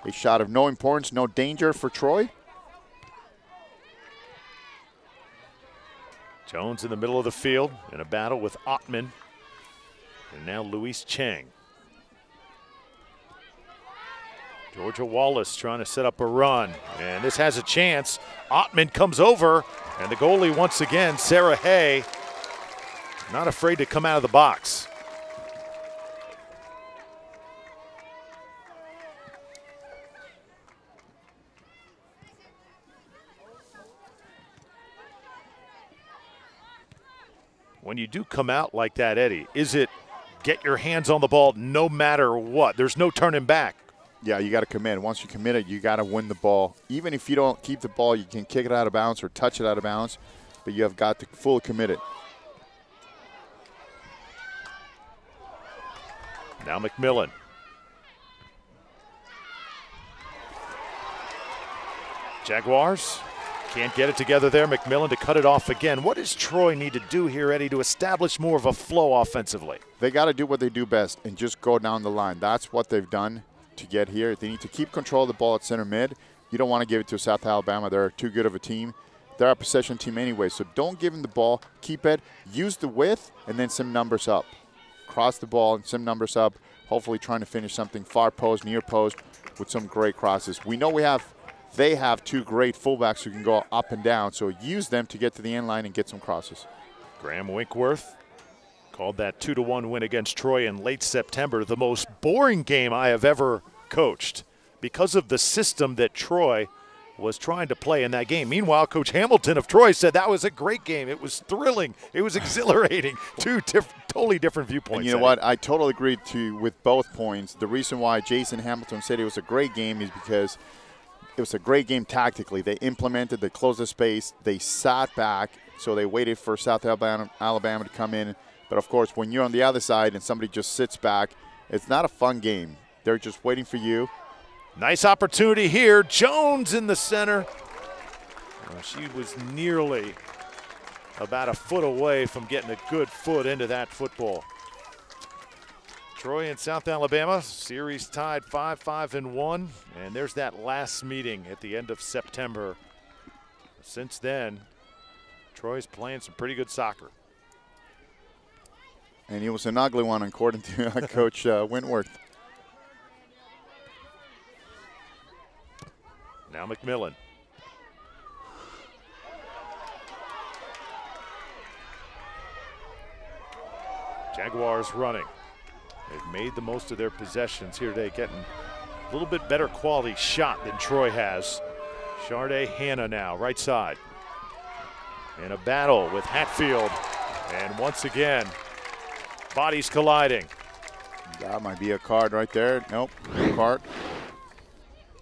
B: a shot of no importance, no danger for Troy.
A: Jones in the middle of the field in a battle with Ottman. And now Louise Chang. Georgia Wallace trying to set up a run, and this has a chance. Ottman comes over, and the goalie once again, Sarah Hay, not afraid to come out of the box. When you do come out like that, Eddie, is it get your hands on the ball no matter what? There's no turning back.
B: Yeah, you got to commit. Once you commit it, you got to win the ball. Even if you don't keep the ball, you can kick it out of bounds or touch it out of bounds, but you have got to fully commit it.
A: Now McMillan. Jaguars can't get it together there. McMillan to cut it off again. What does Troy need to do here, Eddie, to establish more of a flow offensively?
B: They got to do what they do best and just go down the line. That's what they've done to get here. They need to keep control of the ball at center mid. You don't want to give it to South Alabama. They're too good of a team. They're a possession team anyway, so don't give them the ball. Keep it. Use the width and then some numbers up. Cross the ball and some numbers up, hopefully trying to finish something far post, near post with some great crosses. We know they have 2 great fullbacks who can go up and down, so use them to get to the end line and get some crosses.
A: Graham Winkworth called that 2-1 win against Troy in late September the most boring game I have ever coached because of the system that Troy was trying to play in that game. Meanwhile, Coach Hamilton of Troy said that was a great game. It was thrilling. It was exhilarating. Totally different viewpoints.
B: And you know what? I totally agree with both points. The reason why Jason Hamilton said it was a great game is because it was a great game tactically. They implemented, they closed the space, they sat back, so they waited for South Alabama to come in. But, of course, when you're on the other side and somebody just sits back, it's not a fun game. They're just waiting for you.
A: Nice opportunity here. Jones in the center. Well, she was nearly about a foot away from getting a good foot into that football. Troy and South Alabama, series tied 5-5-1. And there's that last meeting at the end of September. Since then, Troy's playing some pretty good soccer.
B: And it was an ugly one, according to Coach Wentworth.
A: Now McMillan. Jaguars running. They've made the most of their possessions here today, getting a little bit better quality shot than Troy has. Sharday Hannah now, right side. In a battle with Hatfield. And once again, bodies colliding.
B: That might be a card right there. Nope, no card.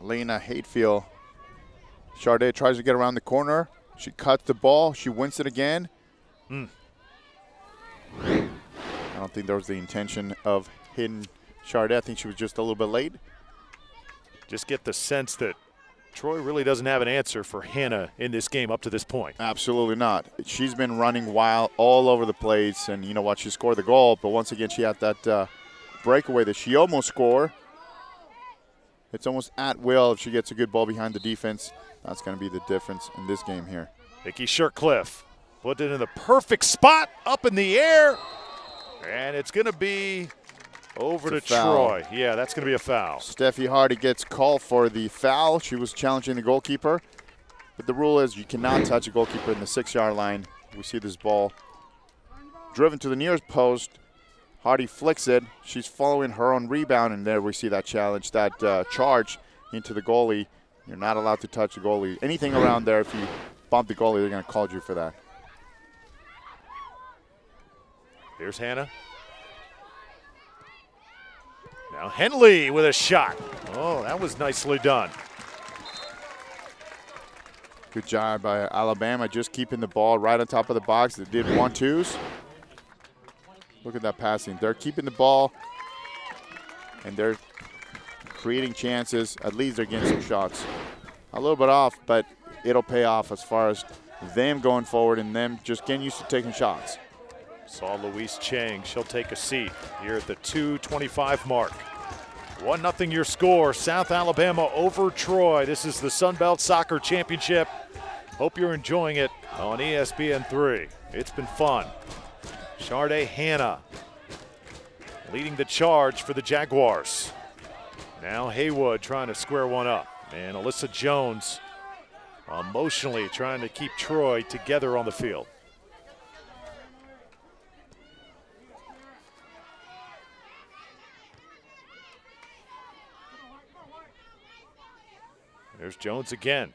B: Lena Hatfield. Sharday tries to get around the corner. She cuts the ball. She wins it again. I don't think there was the intention of hitting Sharday. I think she was just a little bit late.
A: Just get the sense that Troy really doesn't have an answer for Hannah in this game up to this point.
B: Absolutely not. She's been running wild all over the place, and you know what? She scored the goal, but once again, she had that breakaway that she almost scored. It's almost at will if she gets a good ball behind the defense. That's going to be the difference in this game here.
A: Vicky Shirtcliffe put it in the perfect spot, up in the air, and it's going to be over to Troy. Yeah, that's going to be a foul.
B: Steffi Hardy gets called for the foul. She was challenging the goalkeeper, but the rule is you cannot touch a goalkeeper in the 6-yard line. We see this ball driven to the nearest post. Hardy flicks it. She's following her own rebound, and there we see that challenge, that charge into the goalie. You're not allowed to touch the goalie. Anything around there, if you bump the goalie, they're going to call you for that.
A: Here's Hannah. Now Henley with a shot. Oh, that was nicely done.
B: Good job by Alabama, just keeping the ball right on top of the box. They did 1-2s. Look at that passing. They're keeping the ball, and they're creating chances. At least they're getting some shots. A little bit off, but it'll pay off as far as them going forward and them just getting used to taking shots.
A: Saw Louise Chang. She'll take a seat here at the 2:25 mark. 1-0 your score. South Alabama over Troy. This is the Sun Belt Soccer Championship. Hope you're enjoying it on ESPN3. It's been fun. Sharday Hannah leading the charge for the Jaguars. Now Haywood trying to square one up. And Alyssa Jones emotionally trying to keep Troy together on the field. There's Jones again.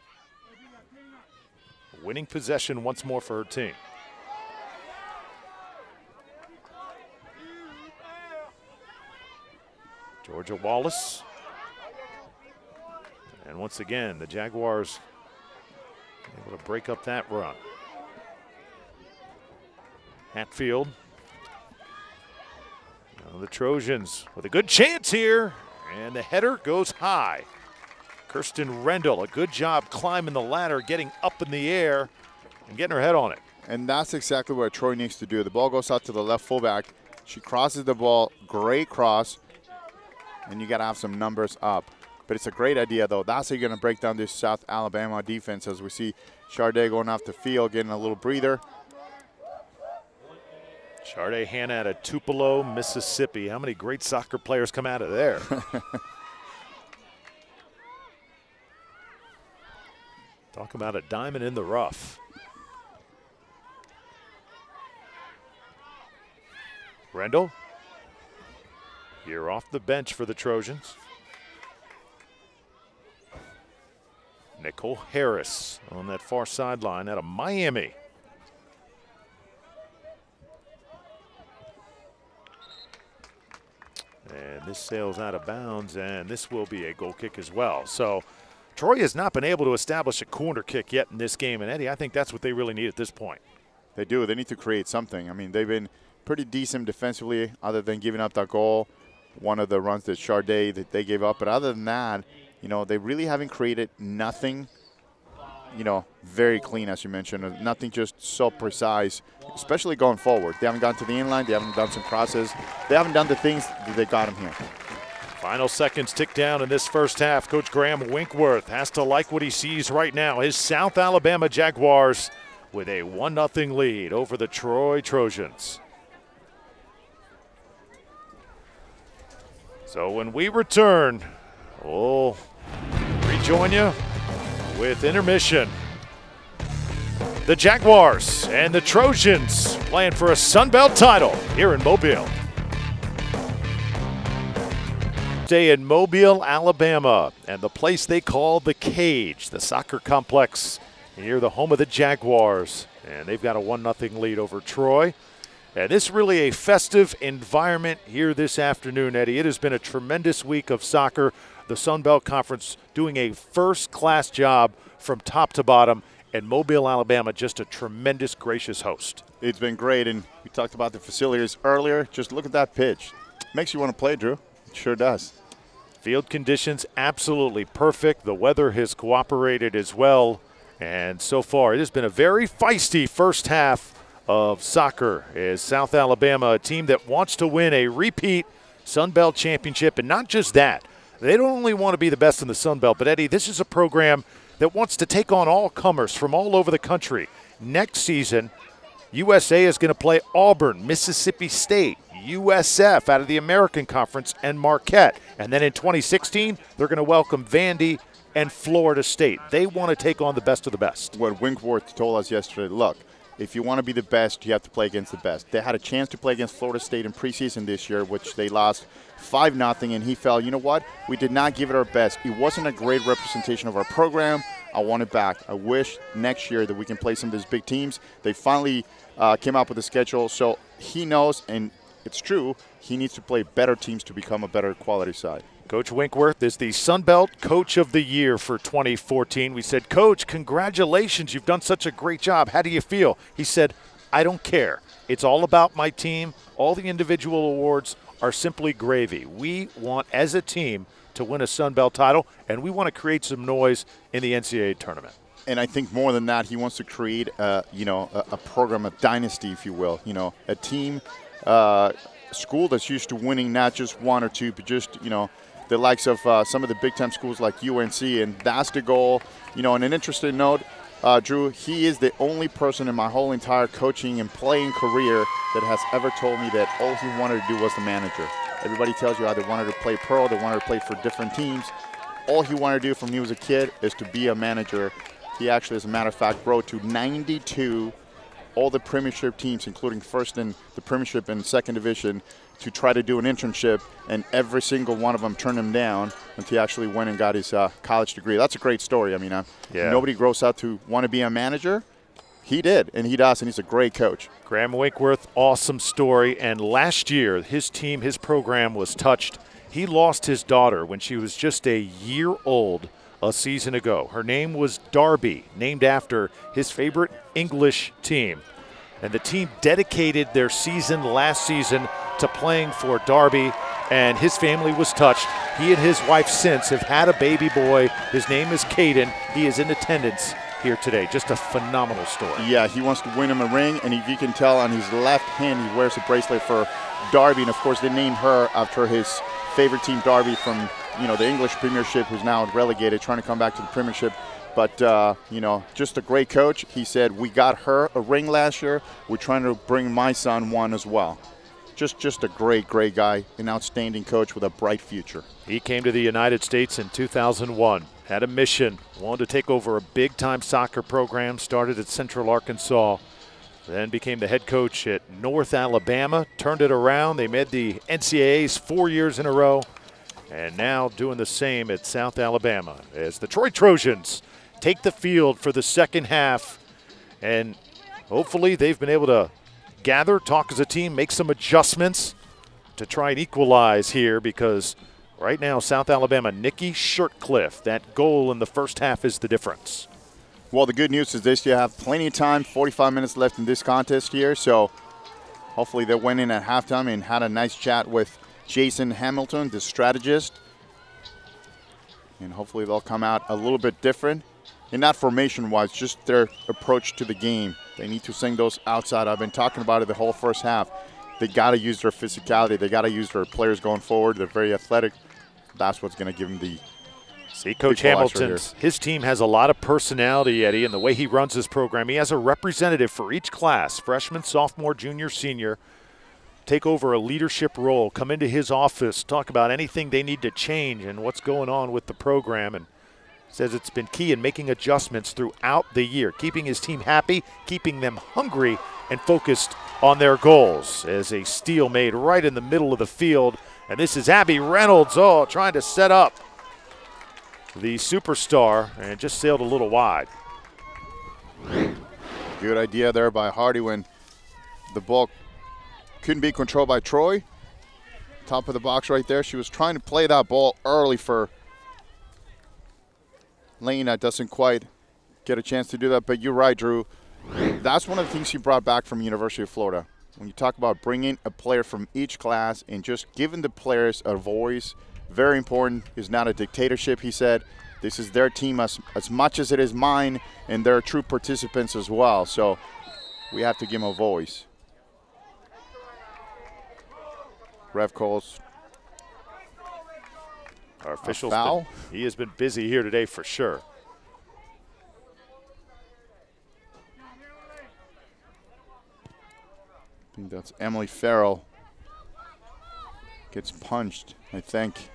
A: Winning possession once more for her team. Georgia Wallace. And once again, the Jaguars able to break up that run. Hatfield. Now the Trojans with a good chance here. And the header goes high. Kirsten Rendell, a good job climbing the ladder, getting up in the air and getting her head on it.
B: And that's exactly what Troy needs to do. The ball goes out to the left fullback. She crosses the ball, great cross, and you got to have some numbers up. But it's a great idea, though. That's how you're going to break down this South Alabama defense, as we see Sharday going off the field, getting a little breather.
A: Sharday Hannah out of Tupelo, Mississippi. How many great soccer players come out of there? Talk about a diamond in the rough. Rendell. You're off the bench for the Trojans. Nicole Harris on that far sideline out of Miami. And this sails out of bounds, and this will be a goal kick as well. So Troy has not been able to establish a corner kick yet in this game. And, Eddie, I think that's what they really need at this point.
B: They do. They need to create something. I mean, they've been pretty decent defensively other than giving up that goal. One of the runs that Sharday that they gave up. But other than that, you know, they really haven't created nothing, you know, very clean, as you mentioned. Nothing just so precise, especially going forward. They haven't gone to the inline. They haven't done some crosses. They haven't done the things that they got them here.
A: Final seconds tick down in this first half. Coach Graham Winkworth has to like what he sees right now. His South Alabama Jaguars with a 1-0 lead over the Troy Trojans. So when we return, we'll rejoin you with intermission. The Jaguars and the Trojans playing for a Sun Belt title here in Mobile. Day in Mobile, Alabama, and the place they call the Cage, the soccer complex near the home of the Jaguars. And they've got a 1-0 lead over Troy. And it's really a festive environment here this afternoon, Eddie. It has been a tremendous week of soccer. The Sun Belt Conference doing a first-class job from top to bottom, and Mobile, Alabama, just a tremendous, gracious host.
B: It's been great, and we talked about the facilities earlier. Just look at that pitch. Makes you want to play, Drew. It sure does.
A: Field conditions absolutely perfect. The weather has cooperated as well. And so far, it has been a very feisty first half of soccer as South Alabama, a team that wants to win a repeat Sun Belt championship. And not just that, they don't only want to be the best in the Sun Belt, but Eddie, this is a program that wants to take on all comers from all over the country. Next season, USA is going to play Auburn, Mississippi State, USF out of the American Conference, and Marquette. And then in 2016, they're going to welcome Vandy and Florida State. They want to take on the best of the best.
B: What Winkworth told us yesterday, look, if you want to be the best, you have to play against the best. They had a chance to play against Florida State in preseason this year, which they lost 5-0, and he felt, you know what, we did not give it our best. It wasn't a great representation of our program. I want it back. I wish next year that we can play some of these big teams. They finally came up with a schedule, so he knows, and it's true, he needs to play better teams to become a better quality side.
A: Coach Winkworth is the Sun Belt Coach of the Year for 2014. We said, Coach, congratulations. You've done such a great job. How do you feel? He said, I don't care. It's all about my team. All the individual awards are simply gravy. We want, as a team, to win a Sun Belt title, and we want to create some noise in the NCAA tournament.
B: And I think more than that, he wants to create, a program, a dynasty, if you will. A team, school that's used to winning not just one or two, but just, the likes of some of the big-time schools like UNC, and that's the goal. On an interesting note, Drew, he is the only person in my whole entire coaching and playing career that has ever told me that all he wanted to do was the manager. Everybody tells you either wanted to play pro, they wanted to play for different teams. All he wanted to do from when he was a kid is to be a manager. He actually, as a matter of fact, wrote to 92 all the premiership teams, including first in the premiership and second division, to try to do an internship, and every single one of them turned him down until he actually went and got his college degree. That's a great story. I mean, nobody grows up to want to be a manager. He did, and he does, and he's a great coach.
A: Graham Winkworth, awesome story. And last year, his team, his program was touched. He lost his daughter when she was just a year old a season ago. Her name was Darby, named after his favorite English team. And the team dedicated their season last season to playing for Darby, and his family was touched. He and his wife since have had a baby boy. His name is Caden. He is in attendance here today. Just a phenomenal story.
B: Yeah, he wants to win him a ring, and if you can tell on his left hand, he wears a bracelet for Darby, and of course they named her after his favorite team, Darby, from the English Premiership, who's now relegated, trying to come back to the Premiership. But, just a great coach. He said, we got her a ring last year. We're trying to bring my son one as well. Just a great, great guy, an outstanding coach with a bright future.
A: He came to the United States in 2001, had a mission, wanted to take over a big-time soccer program, started at Central Arkansas, then became the head coach at North Alabama, turned it around. They made the NCAAs 4 years in a row, and now doing the same at South Alabama as the Troy Trojans take the field for the second half, and hopefully they've been able to gather, talk as a team, make some adjustments to try and equalize here, because right now South Alabama, Nikki Shirtcliffe, that goal in the first half is the difference.
B: Well, the good news is this, you have plenty of time, 45 minutes left in this contest here, so hopefully they went in at halftime and had a nice chat with Jason Hamilton, the strategist, and hopefully they'll come out a little bit different. And not formation-wise, just their approach to the game. They need to sing those outside. I've been talking about it the whole first half. They got to use their physicality. They got to use their players going forward. They're very athletic. That's what's going to give them the.
A: See, Coach Hamilton, his team has a lot of personality, Eddie, and the way he runs his program. He has a representative for each class, freshman, sophomore, junior, senior, take over a leadership role, come into his office, talk about anything they need to change and what's going on with the program, and says it's been key in making adjustments throughout the year, keeping his team happy, keeping them hungry and focused on their goals. As a steal made right in the middle of the field, and this is Abby Reynolds, trying to set up the superstar, and just sailed a little wide.
B: Good idea there by Hardy when the ball couldn't be controlled by Troy. Top of the box right there. She was trying to play that ball early for Lena, doesn't quite get a chance to do that, but you're right, Drew. That's one of the things he brought back from University of Florida. When you talk about bringing a player from each class and just giving the players a voice, very important. It's not a dictatorship, he said. This is their team as much as it is mine, and they're true participants as well. So we have to give them a voice. Ref calls.
A: Our officials, he has been busy here today for sure.
B: I think that's Emily Farrell. Gets punched, I think,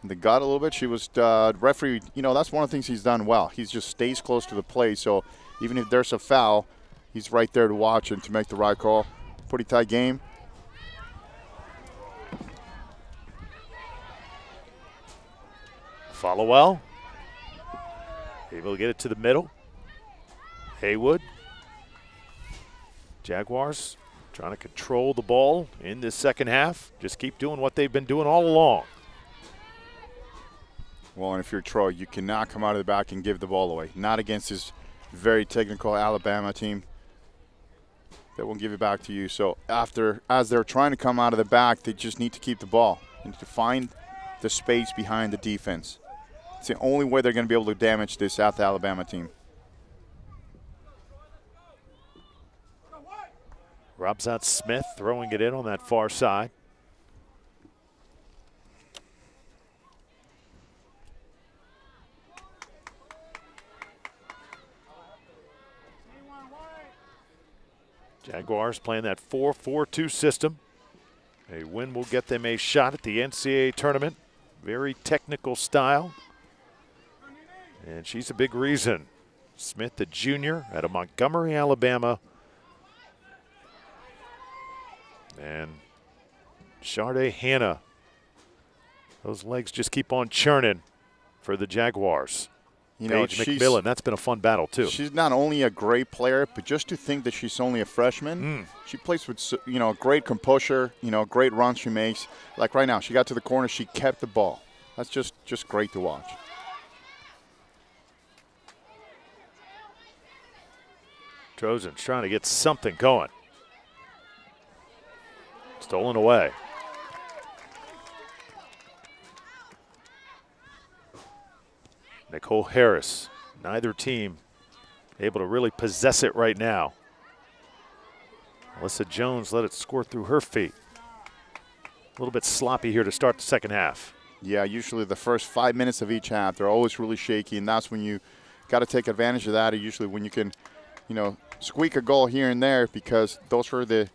B: in the gut a little bit. She was referee, that's one of the things he's done well. He just stays close to the play, so even if there's a foul, he's right there to watch and to make the right call. Pretty tight game.
A: Followell able to get it to the middle. Haywood. Jaguars trying to control the ball in this second half. Just keep doing what they've been doing all along.
B: Well, and if you're Troy, you cannot come out of the back and give the ball away. Not against this very technical Alabama team. They won't give it back to you. So as they're trying to come out of the back, they just need to keep the ball and to find the space behind the defense. It's the only way they're going to be able to damage this South Alabama team.
A: Robzat Smith throwing it in on that far side. Jaguars playing that 4-4-2 system. A win will get them a shot at the NCAA tournament. Very technical style. And she's a big reason. Smith, the junior, out of Montgomery, Alabama. And Sharday Hannah. Those legs just keep on churning for the Jaguars.
B: You know,
A: Paige McMillan, that's been a fun battle too.
B: She's not only a great player, but just to think that she's only a freshman, she plays with, you know, great composure, you know, great runs she makes. Like right now, she got to the corner, she kept the ball. That's just great to watch.
A: Trojans trying to get something going. Stolen away. Nicole Harris, neither team able to really possess it right now. Alyssa Jones let it score through her feet. A little bit sloppy here to start the second half.
B: Yeah, usually the first 5 minutes of each half, they're always really shaky, and that's when you got to take advantage of that. Usually when you can, you know, squeak a goal here and there, because those are the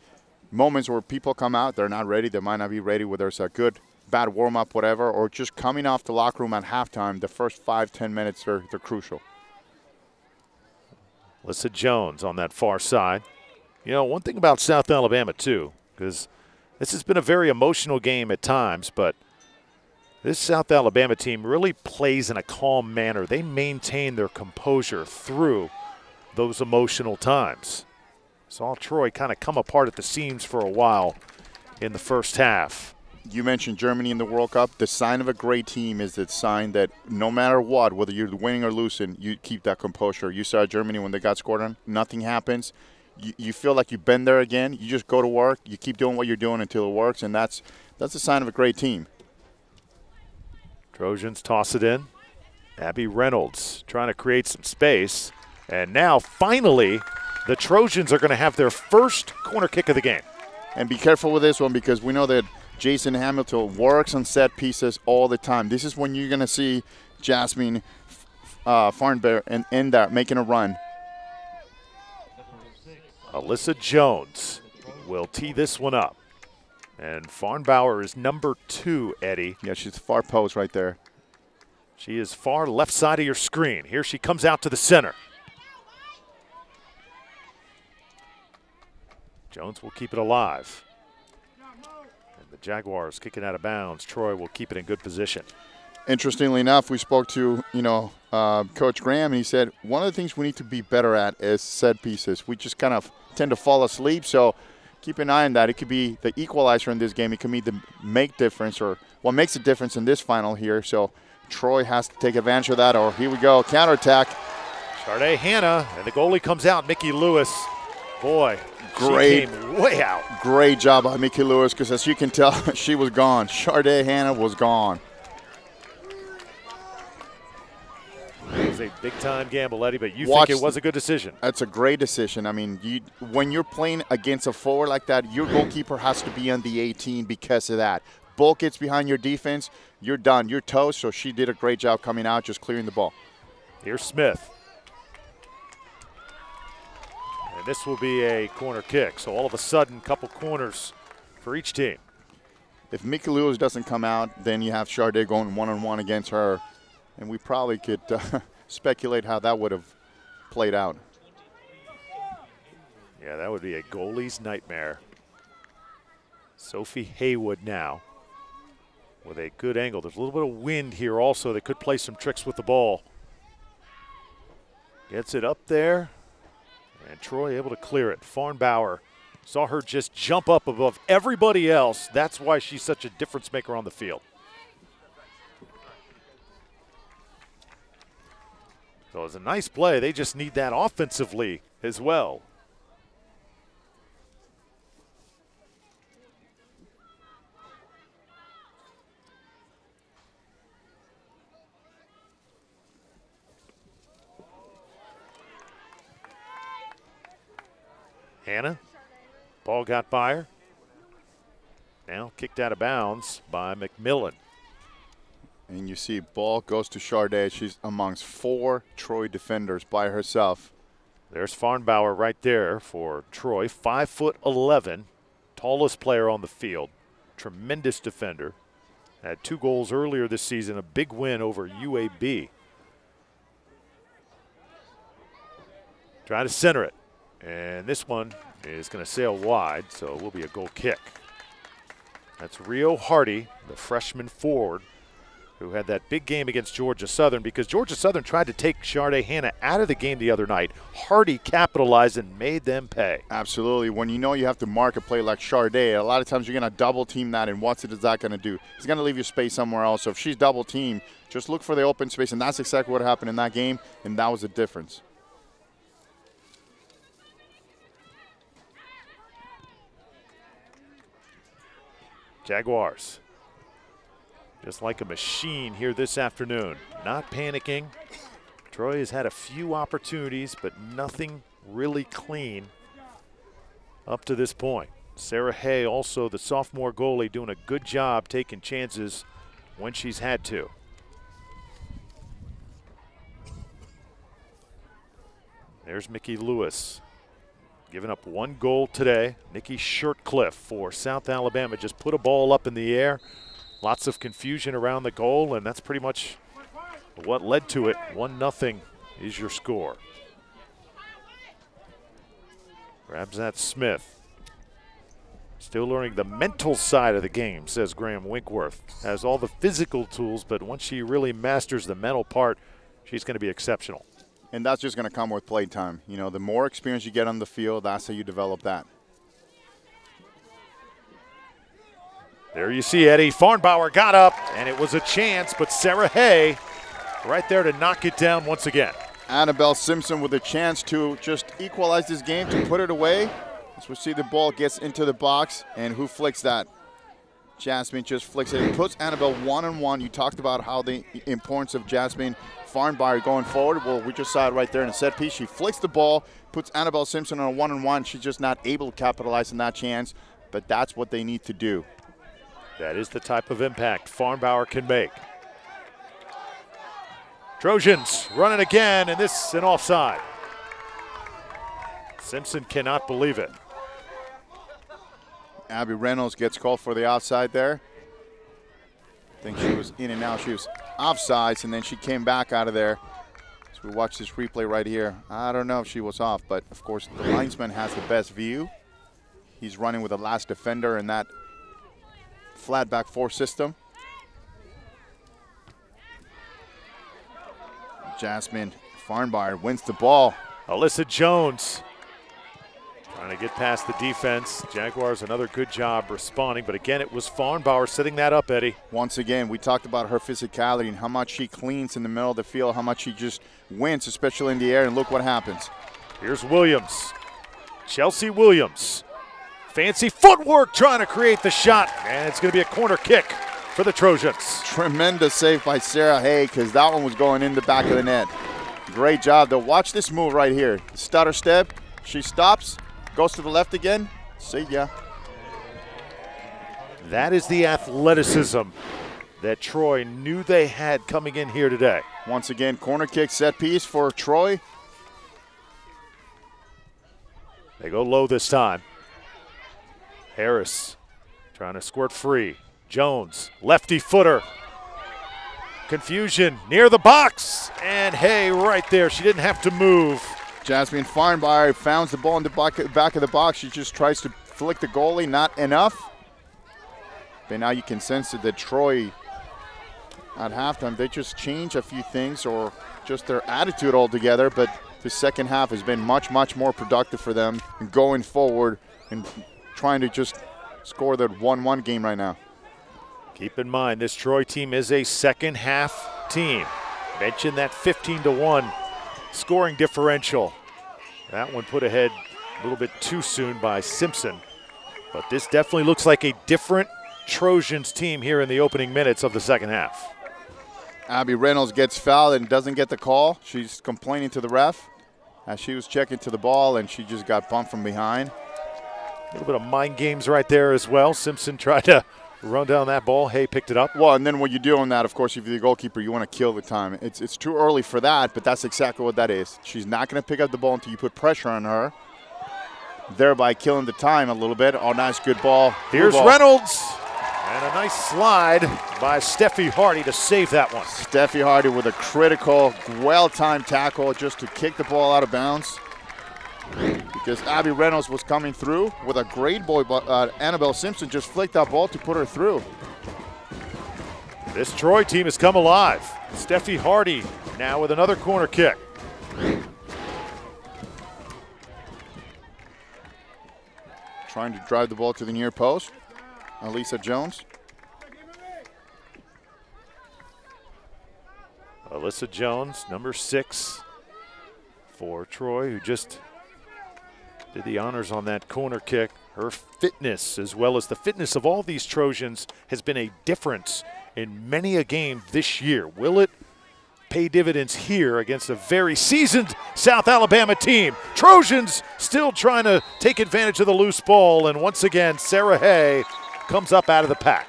B: moments where people come out, they're not ready, they might not be ready, whether it's a good, bad warm-up, whatever, or just coming off the locker room at halftime, the first 5-10 minutes, they're crucial.
A: Alyssa Jones on that far side. You know, one thing about South Alabama, too, because this has been a very emotional game at times, but this South Alabama team really plays in a calm manner. They maintain their composure through those emotional times. Saw Troy kind of come apart at the seams for a while in the first half.
B: You mentioned Germany in the World Cup. The sign of a great team is the sign that no matter what, whether you're winning or losing, you keep that composure. You saw Germany when they got scored on, nothing happens. You feel like you've been there again. You just go to work. You keep doing what you're doing until it works, and that's a sign of a great team.
A: Trojans toss it in. Abby Reynolds trying to create some space. And now, finally, the Trojans are going to have their first corner kick of the game.
B: And be careful with this one, because we know that Jason Hamilton works on set pieces all the time. This is when you're going to see Jasmine Farnbear in there making a run.
A: Alyssa Jones will tee this one up. And Farnbauer is number 2, Eddie.
B: Yeah, she's far post right there.
A: She is far left side of your screen. Here she comes out to the center. Jones will keep it alive. And the Jaguars kick it out of bounds. Troy will keep it in good position.
B: Interestingly enough, we spoke to, Coach Graham, and he said one of the things we need to be better at is set pieces. We just kind of tend to fall asleep, so keep an eye on that. It could be the equalizer in this game. It could be the make difference, or what makes a difference in this final here. So Troy has to take advantage of that, or here we go, counterattack.
A: Sharday Hannah, and the goalie comes out, Mickey Lewis. Boy,
B: great,
A: she came way out.
B: Great job by Mickey Lewis, because as you can tell, she was gone. Sharday Hannah was gone.
A: It was a big-time gamble, Eddie, but you think it was a good decision.
B: That's a great decision. I mean, when you're playing against a forward like that, your goalkeeper has to be on the 18 because of that. Ball gets behind your defense, you're done. You're toast, so she did a great job coming out, just clearing the ball.
A: Here's Smith. And this will be a corner kick. So all of a sudden, couple corners for each team.
B: If Mickey Lewis doesn't come out, then you have Sharday going one-on-one against her. And we probably could speculate how that would have played out.
A: Yeah, that would be a goalie's nightmare. Sophie Haywood now with a good angle. There's a little bit of wind here also. They could play some tricks with the ball. Gets it up there, and Troy able to clear it. Farnbauer saw her just jump up above everybody else. That's why she's such a difference maker on the field. So it was a nice play. They just need that offensively as well. Hannah, ball got by her. Now kicked out of bounds by McMillan.
B: And you see ball goes to Charday. She's amongst 4 Troy defenders by herself.
A: There's Farnbauer right there for Troy. 5'11", tallest player on the field. Tremendous defender. Had 2 goals earlier this season, a big win over UAB. Trying to center it. And this one is going to sail wide, so it will be a goal kick. That's Rio Hardy, the freshman forward, who had that big game against Georgia Southern because Georgia Southern tried to take Charday Hannah out of the game the other night. Hardy capitalized and made them pay.
B: Absolutely. When you know you have to mark a play like Charday, a lot of times you're going to double team that, and what's that going to do? It's going to leave you space somewhere else. So if she's double teamed, just look for the open space, and that's exactly what happened in that game, and that was the difference.
A: Jaguars, just like a machine here this afternoon, not panicking. Troy has had a few opportunities, but nothing really clean up to this point. Sarah Hay, also the sophomore goalie, doing a good job taking chances when she's had to. There's Mickey Lewis. Giving up 1 goal today. Nikki Shirtcliffe for South Alabama just put a ball up in the air. Lots of confusion around the goal, and that's pretty much what led to it. 1-0 is your score. Grabs that Smith. Still learning the mental side of the game, says Graham Winkworth. Has all the physical tools, but once she really masters the mental part, she's going to be exceptional.
B: And that's just going to come with play time. You know, the more experience you get on the field, that's how you develop that.
A: There you see Eddie. Farnbauer got up, and it was a chance, but Sarah Hay right there to knock it down once again.
B: Annabelle Simpson with a chance to just equalize this game, to put it away. As we see the ball gets into the box, and who flicks that? Jasmine just flicks it. It puts Annabelle 1-on-1. You talked about how the importance of Jasmine Farnbauer going forward. Well, we just saw it right there in a set piece. She flicks the ball, puts Annabelle Simpson on a 1-on-1. She's just not able to capitalize on that chance, but that's what they need to do.
A: That is the type of impact Farnbauer can make. Trojans running again, and this an offside. Simpson cannot believe it.
B: Abby Reynolds gets called for the outside there. I think she was in and out. She was offsides, and then she came back out of there. As we watch this replay right here, I don't know if she was off, but of course the linesman has the best view. He's running with the last defender in that flat back 4 system. Jasmine Farnbauer wins the ball.
A: Alyssa Jones trying to get past the defense. Jaguars another good job responding, but again it was Farnbauer setting that up, Eddie.
B: Once again, we talked about her physicality and how much she cleans in the middle of the field, how much she just wins, especially in the air, and look what happens.
A: Here's Williams. Chelsea Williams. Fancy footwork trying to create the shot, and it's going to be a corner kick for the Trojans.
B: Tremendous save by Sarah Hay, because that one was going in the back of the net. Great job, though. Watch this move right here. Stutter step. She stops, goes to the left again. See ya.
A: That is the athleticism that Troy knew they had coming in here today.
B: Once again, corner kick set piece for Troy.
A: They go low this time. Harris trying to squirt free. Jones, lefty footer. Confusion near the box. And Hay right there. She didn't have to move.
B: Jasmine Farnbauer founds the ball in the back of the box. She just tries to flick the goalie, not enough. But now you can sense that Troy at halftime, they just change a few things or just their attitude altogether. But the second half has been much, much more productive for them going forward and trying to just score that 1-1 game right now.
A: Keep in mind, this Troy team is a second half team. Mentioned that 15-1 scoring differential. That one put ahead a little bit too soon by Simpson. But this definitely looks like a different Trojans team here in the opening minutes of the second half.
B: Abby Reynolds gets fouled and doesn't get the call. She's complaining to the ref as she was checking to the ball, and she just got bumped from behind.
A: A little bit of mind games right there as well. Simpson tried to run down that ball. Hay picked it up.
B: Well, and then when you're doing that, of course, if you're the goalkeeper, you want to kill the time. It's too early for that, but that's exactly what that is. She's not going to pick up the ball until you put pressure on her, thereby killing the time a little bit. Oh, nice, good ball.
A: Here's Reynolds. And a nice slide by Steffi Hardy to save that one.
B: Steffi Hardy with a critical, well-timed tackle just to kick the ball out of bounds. Because Abby Reynolds was coming through with a great boy, but Annabelle Simpson just flicked that ball to put her through.
A: This Troy team has come alive. Steffi Hardy now with another corner kick.
B: Trying to drive the ball to the near post. Elisa Jones.
A: Alyssa Jones, number 6 for Troy, who just did the honors on that corner kick. Her fitness, as well as the fitness of all these Trojans, has been a difference in many a game this year. Will it pay dividends here against a very seasoned South Alabama team? Trojans still trying to take advantage of the loose ball, and once again, Sarah Hay comes up out of the pack.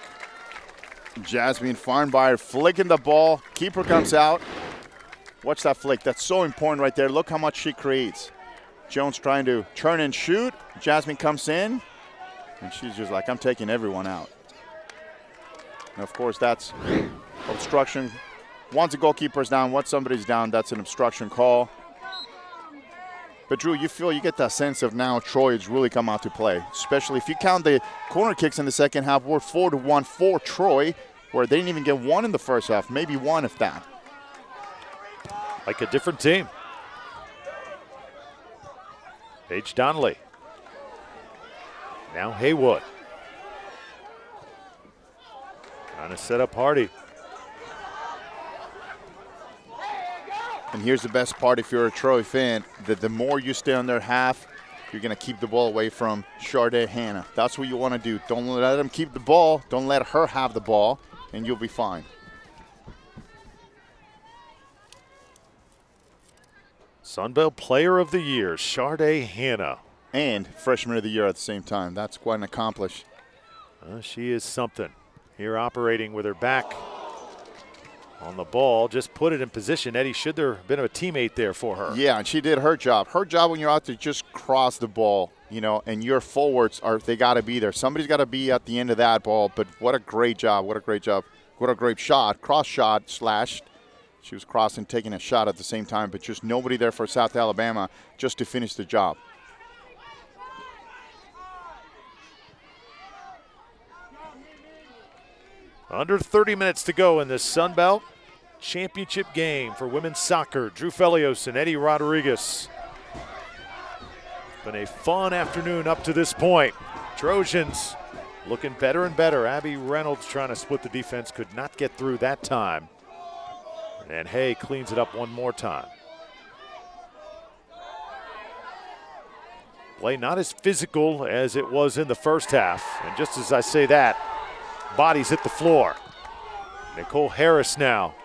B: Jasmine Farnbauer flicking the ball. Keeper comes out. Watch that flick. That's so important right there. Look how much she creates. Jones trying to turn and shoot. Jasmine comes in, and she's just like, I'm taking everyone out. And of course, that's obstruction. Once the goalkeeper's down, once somebody's down, that's an obstruction call. But Drew, you feel you get that sense of now Troy has really come out to play, especially if you count the corner kicks in the second half. We're 4-1 for Troy, where they didn't even get one in the first half, maybe one if that.
A: Like a different team. Paige Donnelly. Now Haywood. Trying to set up Hardy.
B: And here's the best part if you're a Troy fan, that the more you stay on their half, you're going to keep the ball away from Sade Hannah. That's what you want to do. Don't let them keep the ball. Don't let her have the ball, and you'll be fine.
A: Sunbelt Player of the Year, Sade Hannah.
B: And Freshman of the Year at the same time. That's quite an accomplishment.
A: She is something. Here operating with her back on the ball, just put it in position. Eddie, should there have been a teammate there for her?
B: Yeah, and she did her job. Her job when you're out to just cross the ball, you know, and your forwards they got to be there. Somebody's got to be at the end of that ball, but what a great job, what a great job. What a great shot, cross shot, slashed. She was crossing, taking a shot at the same time, but just nobody there for South Alabama just to finish the job.
A: Under 30 minutes to go in this Sun Belt Championship game for women's soccer. Drew Felios and Eddie Rodriguez. Been a fun afternoon up to this point. Trojans looking better and better. Abby Reynolds trying to split the defense, could not get through that time. And Hay cleans it up one more time. Play not as physical as it was in the first half. And just as I say that, bodies hit the floor. Nicole Harris now.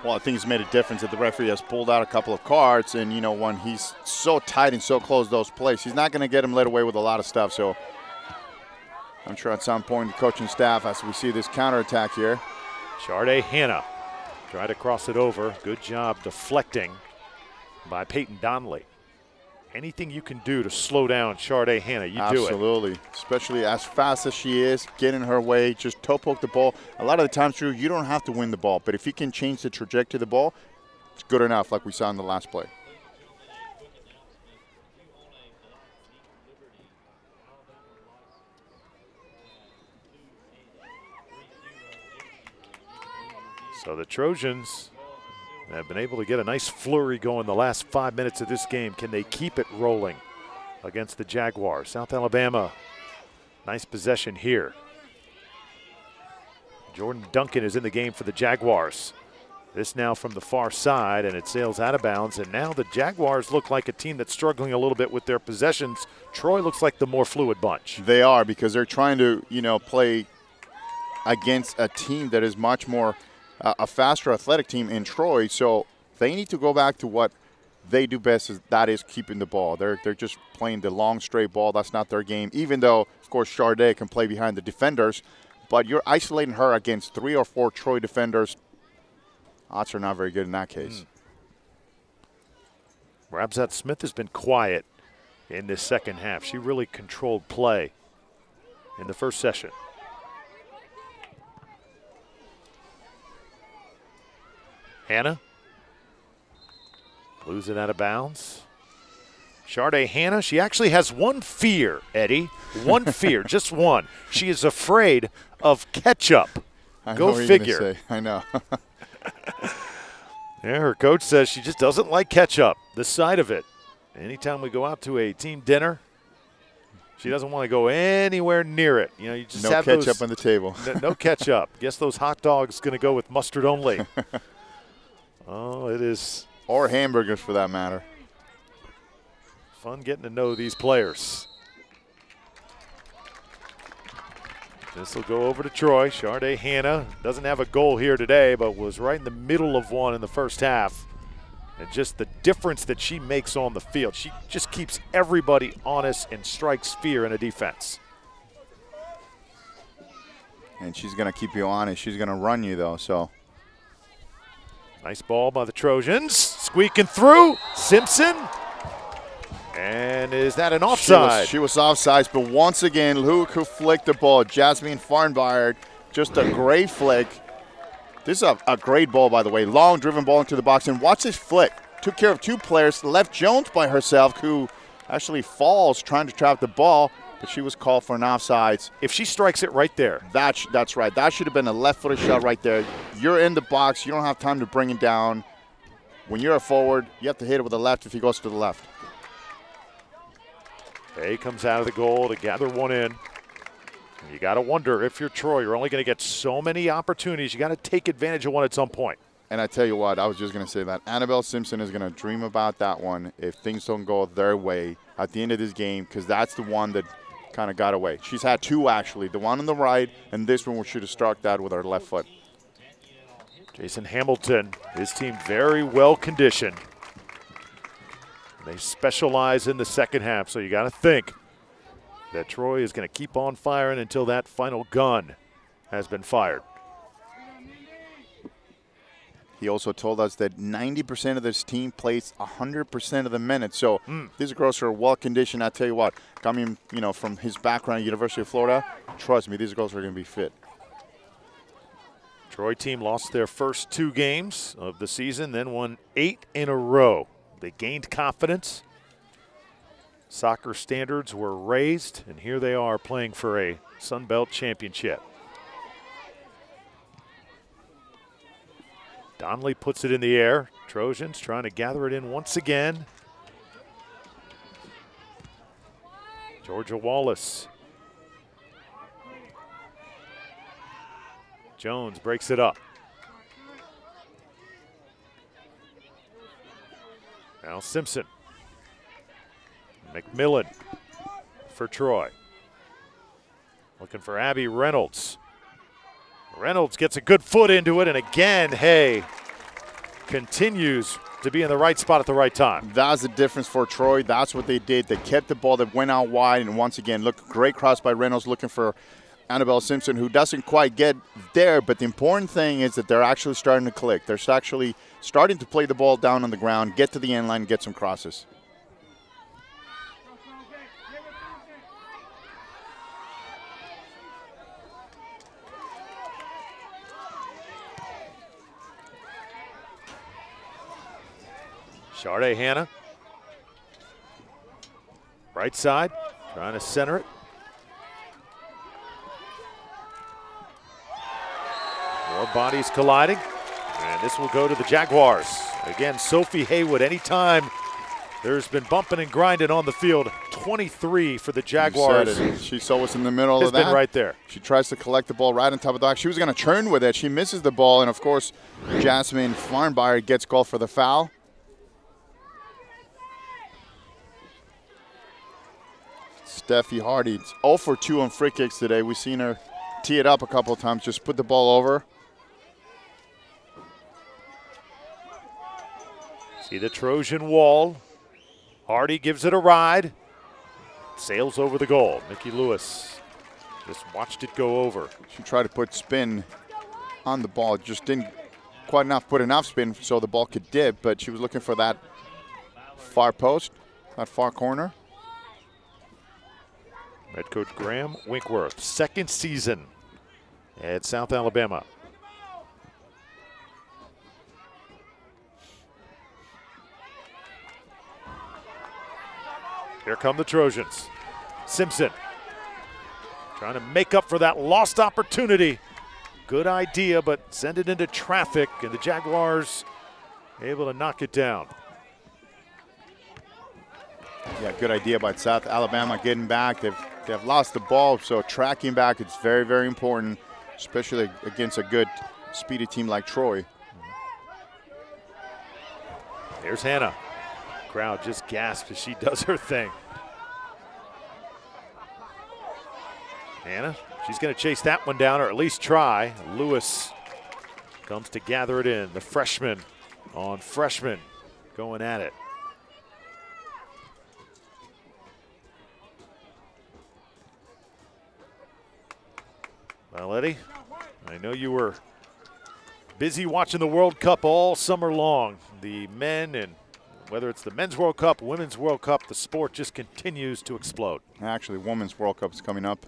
B: Well, I think it's made a difference that the referee has pulled out a couple of cards, and you know, when he's so tight and so close to those plays, he's not going to get him led away with a lot of stuff. So I'm sure at some point the coaching staff, as we see this counterattack here.
A: Sade Hannah tried to cross it over. Good job deflecting by Peyton Donnelly. Anything you can do to slow down Sade Hannah, you do it.
B: Absolutely, especially as fast as she is, get in her way, just toe poke the ball. A lot of the times, Drew, you don't have to win the ball, but if you can change the trajectory of the ball, it's good enough, like we saw in the last play.
A: So the Trojans have been able to get a nice flurry going the last 5 minutes of this game. Can they keep it rolling against the Jaguars? South Alabama, nice possession here. Jordan Duncan is in the game for the Jaguars. This now from the far side, and it sails out of bounds. And now the Jaguars look like a team that's struggling a little bit with their possessions. Troy looks like the more fluid bunch.
B: They are, because they're trying to, play against a team that is much more a faster athletic team in Troy. So they need to go back to what they do best, that is keeping the ball. They're just playing the long, straight ball. That's not their game, even though, of course, Charday can play behind the defenders. But you're isolating her against 3 or 4 Troy defenders. Odds are not very good in that case.
A: Rabzat Smith has been quiet in this second half. She really controlled play in the first session. Hannah moves it out of bounds. Charday Hannah, she actually has one fear, Eddie. One fear, just one. She is afraid of ketchup. Go figure.
B: I know.
A: Yeah, her coach says she just doesn't like ketchup, the sight of it. Anytime we go out to a team dinner, she doesn't want to go anywhere near it. You just
B: no
A: have
B: ketchup on the table.
A: No ketchup. Guess those hot dogs going to go with mustard only. Oh, it is.
B: Or hamburgers, for that matter.
A: Fun getting to know these players. This will go over to Troy. Charday Hannah doesn't have a goal here today, but was right in the middle of one in the first half. And just the difference that she makes on the field. She just keeps everybody honest and strikes fear in a defense.
B: And she's going to keep you honest. She's going to run you, though. So
A: nice ball by the Trojans. Squeaking through. Simpson. And is that an offside?
B: She was offside, but once again, Luke who flicked the ball. Jasmine Farnbard, just a great flick. This is a great ball, by the way. Long driven ball into the box. And watch this flick. Took care of 2 players. Left Jones by herself, who actually falls trying to trap the ball, but she was called for an offsides.
A: If she strikes it right there.
B: That's right. That should have been a left-footed shot right there. You're in the box. You don't have time to bring it down. When you're a forward, you have to hit it with the left if he goes to the left.
A: Hay comes out of the goal to gather one in. You got to wonder, if you're Troy, you're only going to get so many opportunities. You got to take advantage of one at some point.
B: And I tell you what, I was just going to say that Annabelle Simpson is going to dream about that one if things don't go their way at the end of this game, because that's the one that kind of got away. She's had 2, actually. The one on the right, and this one we should have struck that with our left foot.
A: Jason Hamilton, his team very well conditioned. They specialize in the second half, so you got to think that Troy is going to keep on firing until that final gun has been fired.
B: He also told us that 90% of this team plays 100% of the minutes. So these girls are well conditioned. I tell you what, coming from his background at University of Florida, trust me, these girls are going to be fit.
A: Troy team lost their first 2 games of the season, then won 8 in a row. They gained confidence. Soccer standards were raised, and here they are playing for a Sun Belt championship. Donnelly puts it in the air. Trojans trying to gather it in once again. Georgia Wallace. Jones breaks it up. Now Simpson. McMillan for Troy. Looking for Abby Reynolds. Reynolds gets a good foot into it, and again, Hay continues to be in the right spot at the right time.
B: That's the difference for Troy. That's what they did. They kept the ball that went out wide, and once again, look, great cross by Reynolds looking for Annabelle Simpson, who doesn't quite get there, but the important thing is that they're actually starting to click. They're actually starting to play the ball down on the ground, get to the end line, get some crosses.
A: Charday Hannah. Right side, trying to center it. More bodies colliding. And this will go to the Jaguars. Again, Sophie Haywood, anytime there's been bumping and grinding on the field, 23 for the Jaguars.
B: She's always in the middle of that.
A: Has been right there.
B: She tries to collect the ball right on top of the box. She was going to turn with it. She misses the ball, and of course, Jasmine Farnbayer gets called for the foul. Steffi Hardy, it's 0 for 2 on free kicks today. We've seen her tee it up a couple of times, just put the ball over.
A: See the Trojan wall. Hardy gives it a ride. Sails over the goal. Mickey Lewis just watched it go over.
B: She tried to put spin on the ball. Just didn't quite put enough spin so the ball could dip, but she was looking for that far post, that far corner.
A: Head coach Graham Winkworth, second season at South Alabama. Here come the Trojans. Simpson trying to make up for that lost opportunity. Good idea, but send it into traffic, and the Jaguars able to knock it down.
B: Yeah, good idea by South Alabama getting back. They've lost the ball, so tracking back is very, very important, especially against a good, speedy team like Troy.
A: There's Hannah. Crowd just gasps as she does her thing. Hannah, she's going to chase that one down, or at least try. Lewis comes to gather it in. The freshman on freshman going at it. Well, Eddie, I know you were busy watching the World Cup all summer long. The men, and whether it's the Men's World Cup, Women's World Cup, the sport just continues to explode.
B: Actually, Women's World Cup is coming up,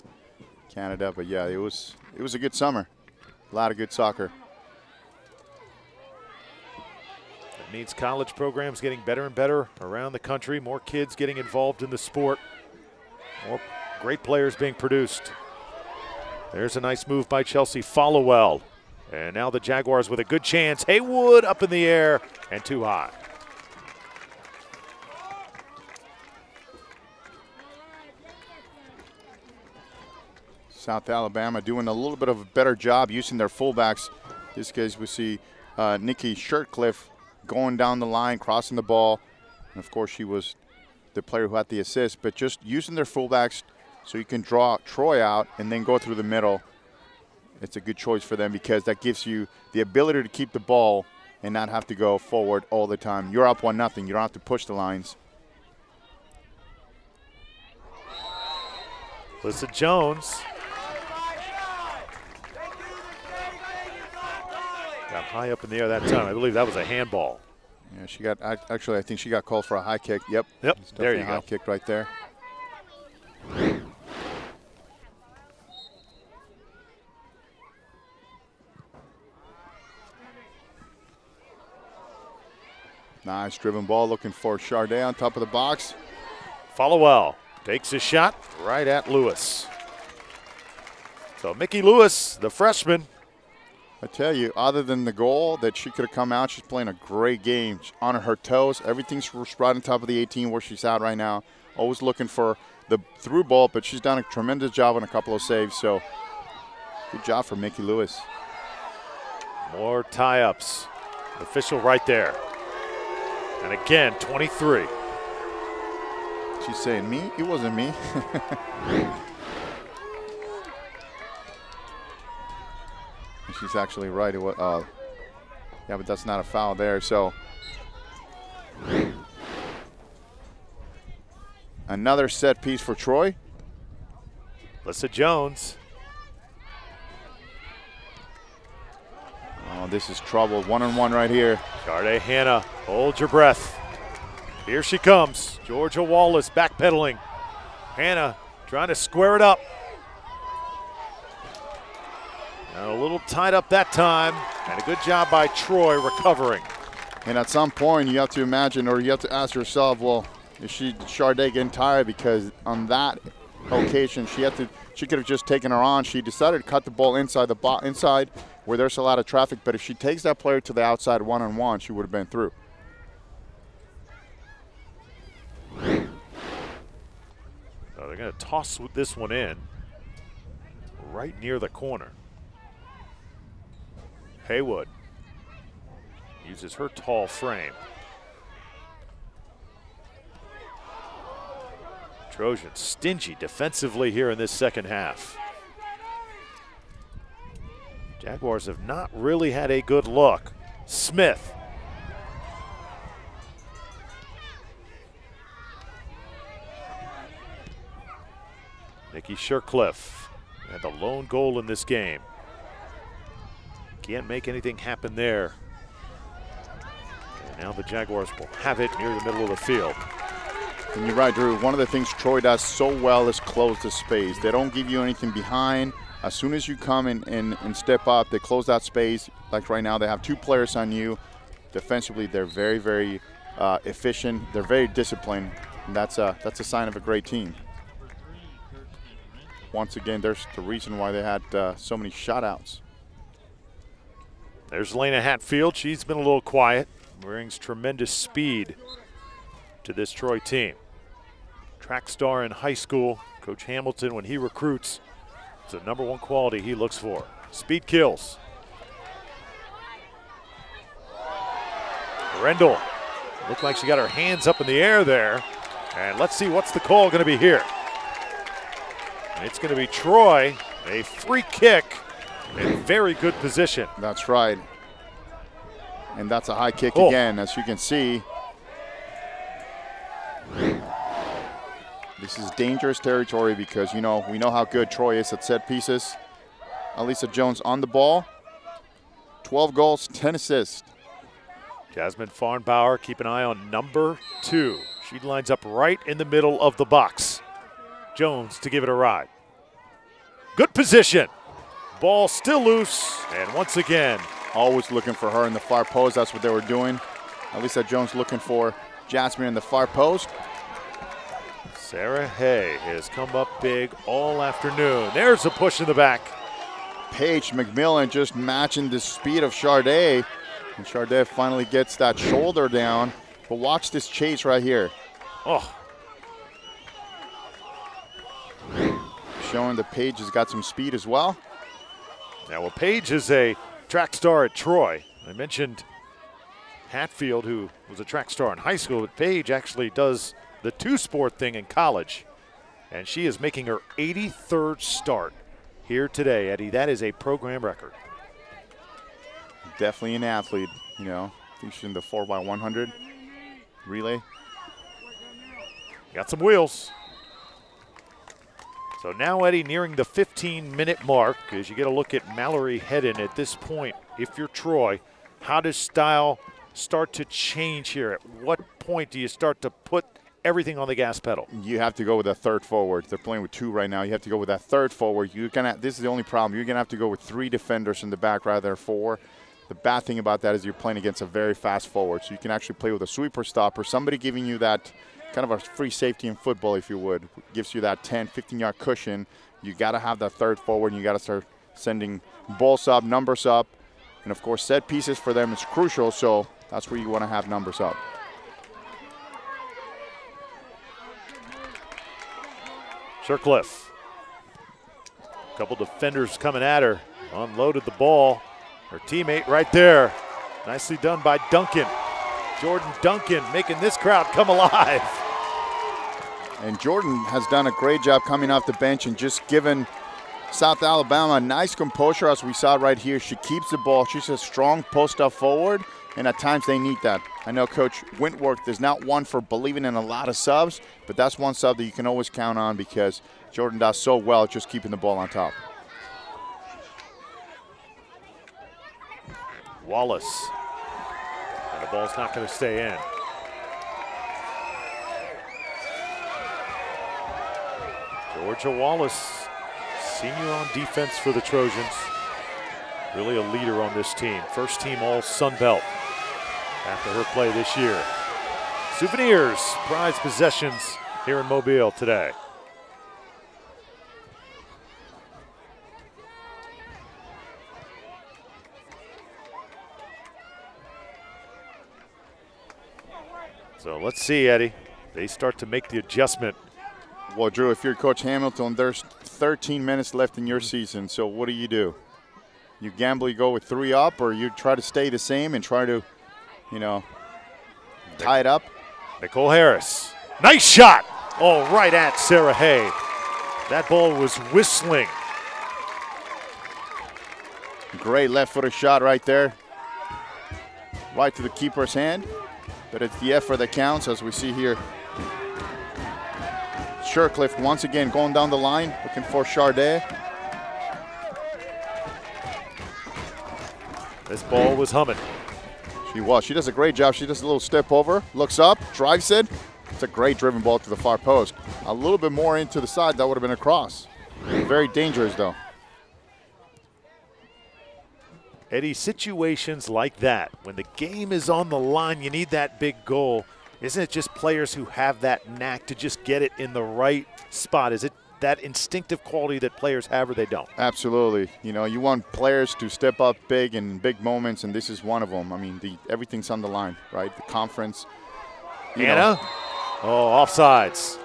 B: Canada, but yeah, it was a good summer. A lot of good soccer.
A: It means college programs getting better and better around the country, more kids getting involved in the sport, more great players being produced. There's a nice move by Chelsea Followell. And now the Jaguars with a good chance. Haywood up in the air and too high.
B: South Alabama doing a little bit of a better job using their fullbacks. In this case, we see Nikki Shirtcliffe going down the line, crossing the ball. And of course, she was the player who had the assist, but just using their fullbacks so you can draw Troy out and then go through the middle. It's a good choice for them because that gives you the ability to keep the ball and not have to go forward all the time. You're up 1-0. You don't have to push the lines.
A: Alyssa Jones got high up in the air that time. I believe that was a handball.
B: Yeah, she got, actually, I think she got called for a high kick. Yep.
A: There you go.
B: High kick right there. Nice driven ball, looking for Charday on top of the box.
A: Followell takes a shot right at Lewis. So Mickey Lewis, the freshman.
B: I tell you, other than the goal that she could have come out, she's playing a great game. She's on her toes. Everything's right on top of the 18 where she's at right now. Always looking for the through ball, but she's done a tremendous job on a couple of saves. So good job for Mickey Lewis.
A: More tie-ups. Official right there. And again, 23.
B: She's saying, me? It wasn't me. She's actually right. It was, yeah, but that's not a foul there. So another set piece for Troy.
A: Alyssa Jones.
B: Oh, this is trouble. 1-on-1 right here.
A: Charday Hannah, hold your breath. Here she comes. Georgia Wallace backpedaling. Hannah trying to square it up. And a little tied up that time. And a good job by Troy recovering.
B: And at some point you have to imagine, or you have to ask yourself, well, is Charday getting tired? Because on that occasion, she could have just taken her on. She decided to cut the ball inside inside where there's a lot of traffic. But if she takes that player to the outside one-on-one, she would have been through.
A: So they're going to toss this one in right near the corner. Haywood uses her tall frame. Trojans stingy defensively here in this second half. Jaguars have not really had a good look. Smith. Nikki Shercliffe had the lone goal in this game. Can't make anything happen there. And now the Jaguars will have it near the middle of the field.
B: And you're right, Drew. One of the things Troy does so well is close the space. They don't give you anything behind. As soon as you come and step up, they close that space. Like right now, they have 2 players on you. Defensively, they're very, very efficient. They're very disciplined. And that's a sign of a great team. Once again, there's the reason why they had so many shutouts.
A: There's Lena Hatfield. She's been a little quiet. Brings tremendous speed to this Troy team. Track star in high school. Coach Hamilton, when he recruits, it's the #1 quality he looks for. Speed kills. Rendell looked like she got her hands up in the air there. And let's see what's the call going to be here. It's going to be Troy, a free kick in very good position.
B: That's right. And that's a high kick again, as you can see. This is dangerous territory because, you know, we know how good Troy is at set pieces. Alisa Jones on the ball. 12 goals, 10 assists.
A: Jasmine Farnbauer, keep an eye on #2. She lines up right in the middle of the box. Jones to give it a ride. Good position. Ball still loose, and once again.
B: Always looking for her in the far post. That's what they were doing. Alisa Jones looking for Jasmine in the far post.
A: Sarah Hay has come up big all afternoon. There's a push in the back.
B: Paige McMillan just matching the speed of Charday. And Charday finally gets that shoulder down. But watch this chase right here.
A: Oh.
B: Showing that Paige has got some speed as well.
A: Now, well, Paige is a track star at Troy. I mentioned Hatfield, who was a track star in high school, but Paige actually does the 2-sport thing in college. And she is making her 83rd start here today, Eddie. That is a program record.
B: Definitely an athlete, you know. I think she's in the 4x100 relay.
A: Got some wheels. So now, Eddie, nearing the 15-minute mark, as you get a look at Mallory Hedden at this point, if you're Troy, how does style start to change here? At what point do you start to put everything on the gas pedal?
B: You have to go with a third forward. They're playing with 2 right now. You have to go with that third forward. This is the only problem. You're going to have to go with 3 defenders in the back rather than 4. The bad thing about that is you're playing against a very fast forward. So you can actually play with a sweeper stopper, somebody giving you that kind of a free safety in football, if you would. Gives you that 10, 15-yard cushion. You got to have that third forward, and you got to start sending balls up, numbers up. And, of course, set pieces for them is crucial, so that's where you want to have numbers up.
A: Shercliffe. A couple defenders coming at her. Unloaded the ball. Her teammate right there. Nicely done by Duncan. Jordan Duncan making this crowd come alive.
B: And Jordan has done a great job coming off the bench and just giving South Alabama a nice composure, as we saw right here. She keeps the ball. She's a strong post-up forward, and at times they need that. I know Coach Wentworth is not one for believing in a lot of subs, but that's one sub that you can always count on because Jordan does so well just keeping the ball on top.
A: Wallace. And the ball's not going to stay in. Georgia Wallace, senior on defense for the Trojans. Really a leader on this team. First team all Sun Belt after her play this year. Souvenirs, prize possessions here in Mobile today. So let's see, Eddie. They start to make the adjustment.
B: Well, Drew, if you're Coach Hamilton, there's 13 minutes left in your season. So what do? You gamble, you go with 3 up, or you try to stay the same and try to, tie it up?
A: Nicole Harris. Nice shot. Oh, right at Sarah Hay. That ball was whistling.
B: Great left-footed shot right there. Right to the keeper's hand. But it's the effort that counts, as we see here. Shercliffe once again going down the line, looking for Chardet.
A: This ball was humming.
B: She was. She does a great job. She does a little step over, looks up, drives it. It's a great driven ball to the far post. A little bit more into the side, that would have been a cross. Very dangerous, though.
A: Eddie, situations like that, when the game is on the line, you need that big goal. Isn't it just players who have that knack to just get it in the right spot? Is it that instinctive quality that players have or they don't?
B: Absolutely. You want players to step up big in big moments, and this is one of them. I mean, everything's on the line, right? The conference.
A: Anna? Oh, offsides.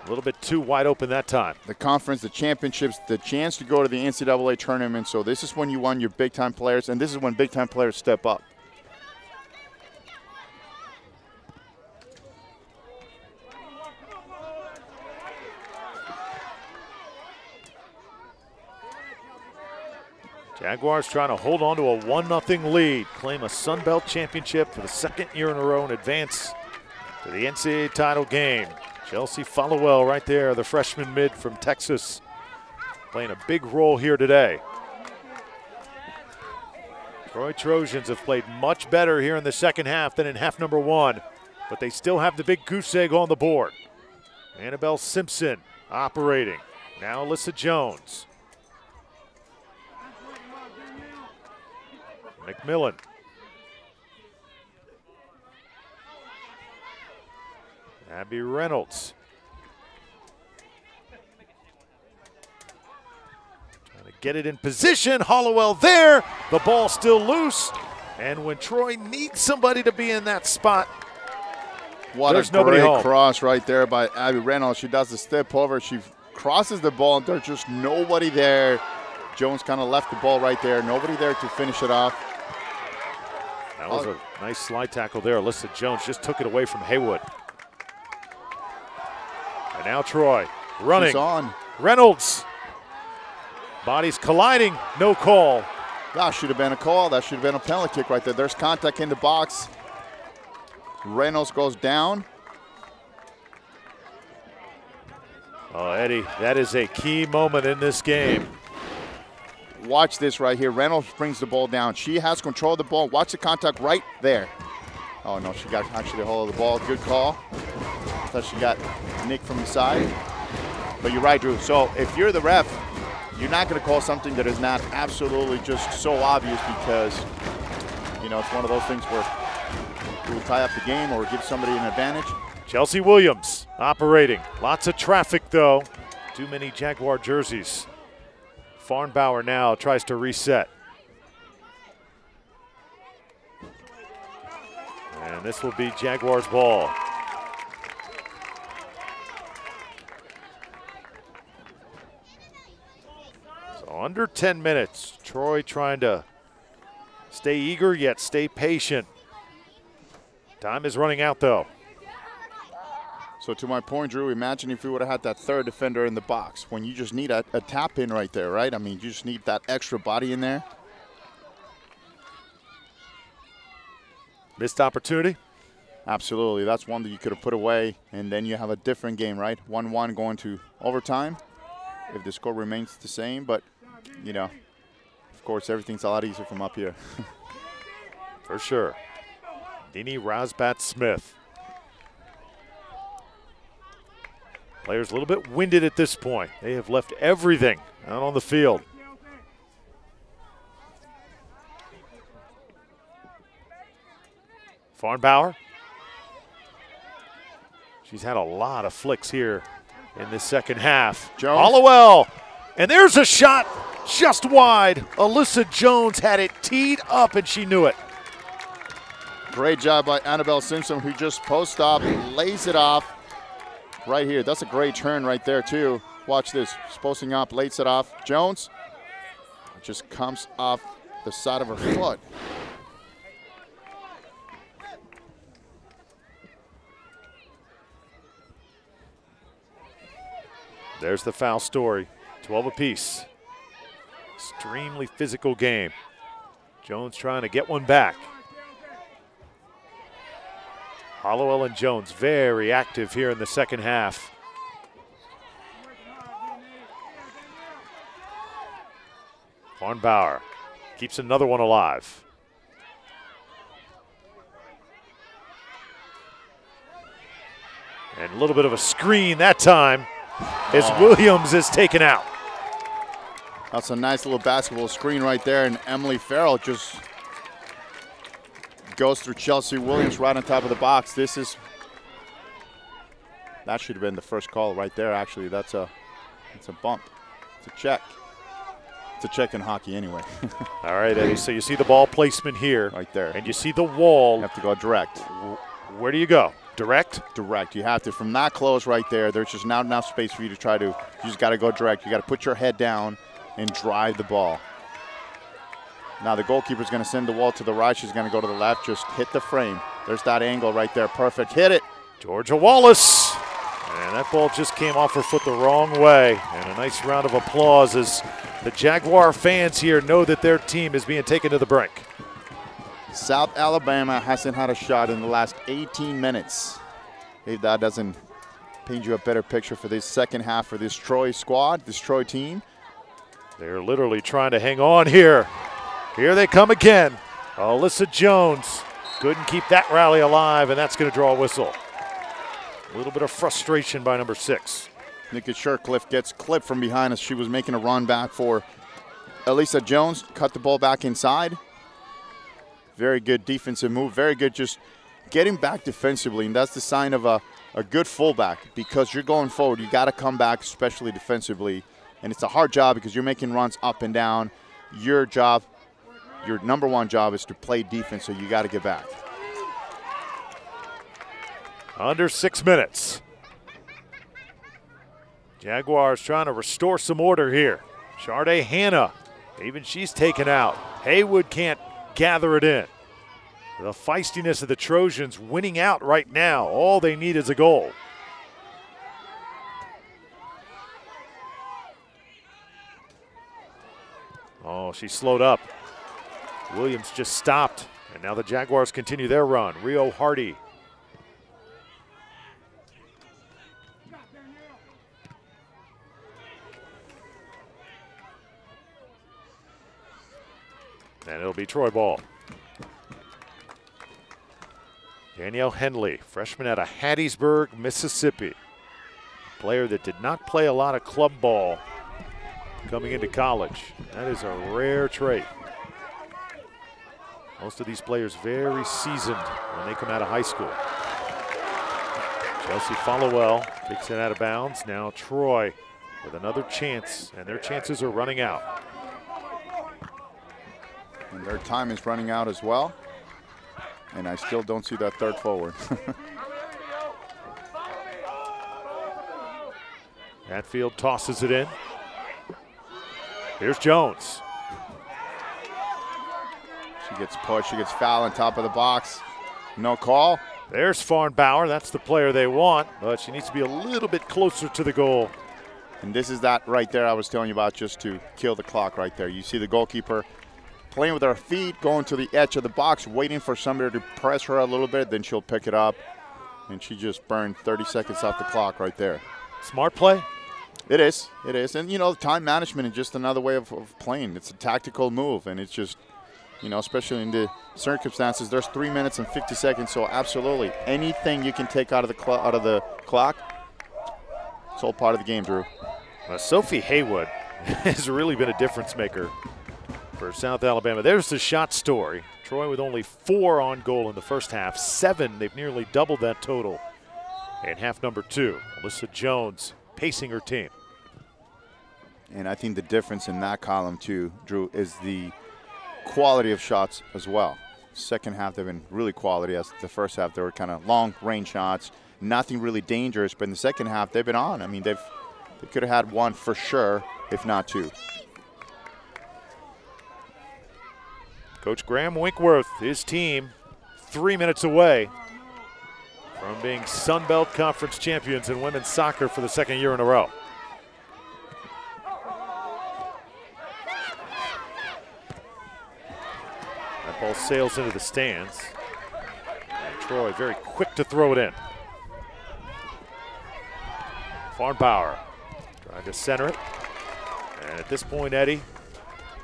A: A little bit too wide open that time.
B: The conference, the championships, the chance to go to the NCAA tournament. So this is when you want your big-time players, and this is when big-time players step up.
A: Jaguars trying to hold on to a 1-0 lead, claim a Sun Belt championship for the 2nd year in a row, and advance to the NCAA title game. Chelsea Followell right there, the freshman mid from Texas, playing a big role here today. Troy Trojans have played much better here in the second half than in half number 1, but they still have the big goose egg on the board. Annabelle Simpson operating. Now Alyssa Jones. McMillan. Abby Reynolds. Trying to get it in position. Hollowell there. The ball still loose. And when Troy needs somebody to be in that spot,
B: there's a great cross right there by Abby Reynolds. She does the step over. She crosses the ball, and there's just nobody there. Jones kind of left the ball right there. Nobody there to finish it off.
A: That was a nice slide tackle there. Alyssa Jones just took it away from Haywood. And now Troy running.
B: She's on.
A: Reynolds. Bodies colliding. No call.
B: That should have been a call. That should have been a penalty kick right there. There's contact in the box. Reynolds goes down.
A: Oh, Eddie, that is a key moment in this game.
B: Watch this right here. Reynolds brings the ball down. She has control of the ball. Watch the contact right there. Oh, no, she got actually a hold of the ball. Good call. Thought she got nicked from the side. But you're right, Drew. So if you're the ref, you're not going to call something that is not absolutely just so obvious because, it's one of those things where you will tie up the game or give somebody an advantage.
A: Chelsea Williams operating. Lots of traffic, though. Too many Jaguar jerseys. Farnbauer now tries to reset. And this will be Jaguars ball. So under 10 minutes, Troy trying to stay eager yet stay patient. Time is running out, though.
B: So to my point, Drew, imagine if we would have had that third defender in the box when you just need a tap in right there, right? I mean, you just need that extra body in there.
A: Missed opportunity?
B: Absolutely. That's one that you could have put away, and then you have a different game, right? 1-1 going to overtime if the score remains the same. But, of course, everything's a lot easier from up here.
A: For sure. Dini Rasbat-Smith. Players a little bit winded at this point. They have left everything out on the field. Farnbauer. She's had a lot of flicks here in the second half.
B: Jones.
A: Hollowell. And there's a shot just wide. Alyssa Jones had it teed up and she knew it.
B: Great job by Annabelle Simpson, who just post up, lays it off right here. That's a great turn right there, too. Watch this. She's posting up, lays it off. Jones just comes off the side of her foot.
A: There's the foul story. 12 apiece. Extremely physical game. Jones trying to get one back. Hollowell and Jones very active here in the second half. Farnbauer keeps another one alive. And a little bit of a screen that time as Williams is taken out.
B: That's a nice little basketball screen right there, and Emily Farrell just goes through Chelsea Williams right on top of the box. That should have been the first call right there, actually. That's a bump. It's a check. It's a check in hockey anyway.
A: All right, Eddie, so you see the ball placement here.
B: Right there.
A: And you see the wall.
B: You have to go direct.
A: Where do you go? Direct?
B: Direct. You have to. From that close right there, there's just not enough space for you to try to, you just got to go direct. You got to put your head down and drive the ball. Now the goalkeeper's going to send the wall to the right. She's going to go to the left. Just hit the frame. There's that angle right there. Perfect. Hit it.
A: Georgia Wallace. And that ball just came off her foot the wrong way. And a nice round of applause as the Jaguar fans here know that their team is being taken to the brink.
B: South Alabama hasn't had a shot in the last 18 minutes. If that doesn't paint you a better picture for this second half for this Troy squad, this Troy team.
A: They're literally trying to hang on here. Here they come again. Alyssa Jones couldn't keep that rally alive, and that's going to draw a whistle. A little bit of frustration by number 6.
B: Nikki Shercliffe gets clipped from behind as she was making a run back for Elisa Jones. Cut the ball back inside. Very good defensive move. Very good just getting back defensively, and that's the sign of a good fullback, because you're going forward. You got to come back, especially defensively. And it's a hard job because you're making runs up and down. Your job, your number one job is to play defense, so you got to get back.
A: Under 6 minutes. Jaguars trying to restore some order here. Sharday Hannah, even she's taken out. Haywood can't gather it in. The feistiness of the Trojans winning out right now. All they need is a goal. Oh, she slowed up. Williams just stopped, and now the Jaguars continue their run. Rio Hardy. And it'll be Troy ball. Danielle Henley, freshman out of Hattiesburg, Mississippi. Player that did not play a lot of club ball coming into college. That is a rare trait. Most of these players very seasoned when they come out of high school. Chelsea Followell kicks it out of bounds. Now Troy with another chance, and their chances are running out.
B: And their time is running out as well. And I still don't see that third forward.
A: Hatfield tosses it in. Here's Jones.
B: She gets pushed, she gets fouled on top of the box. No call.
A: There's Farnbauer, that's the player they want, but she needs to be a little bit closer to the goal.
B: And this is that right there I was telling you about, just to kill the clock right there. You see the goalkeeper playing with her feet, going to the edge of the box, waiting for somebody to press her a little bit, then she'll pick it up. And she just burned 30 seconds off the clock right there.
A: Smart play?
B: It is. It is. And, you know, time management is just another way of playing. It's a tactical move, and it's just, you know, especially in the circumstances, there's 3 minutes and 50 seconds, so absolutely anything you can take out of the clock, it's all part of the game, Drew.
A: Sophie Haywood has really been a difference maker for South Alabama. There's the shot story. Troy with only 4 on goal in the first half. 7, they've nearly doubled that total in half number 2. Alyssa Jones pacing her team.
B: And I think the difference in that column too, Drew, is the quality of shots as well. Second half, they've been really quality. As the first half, they were kind of long range shots, nothing really dangerous. But in the second half, they've been on. I mean, they could have had one for sure, if not two.
A: Coach Graham Winkworth, his team, 3 minutes away from being Sun Belt Conference champions in women's soccer for the second year in a row. That ball sails into the stands. And Troy very quick to throw it in. Farnbauer trying to center it. And at this point, Eddie,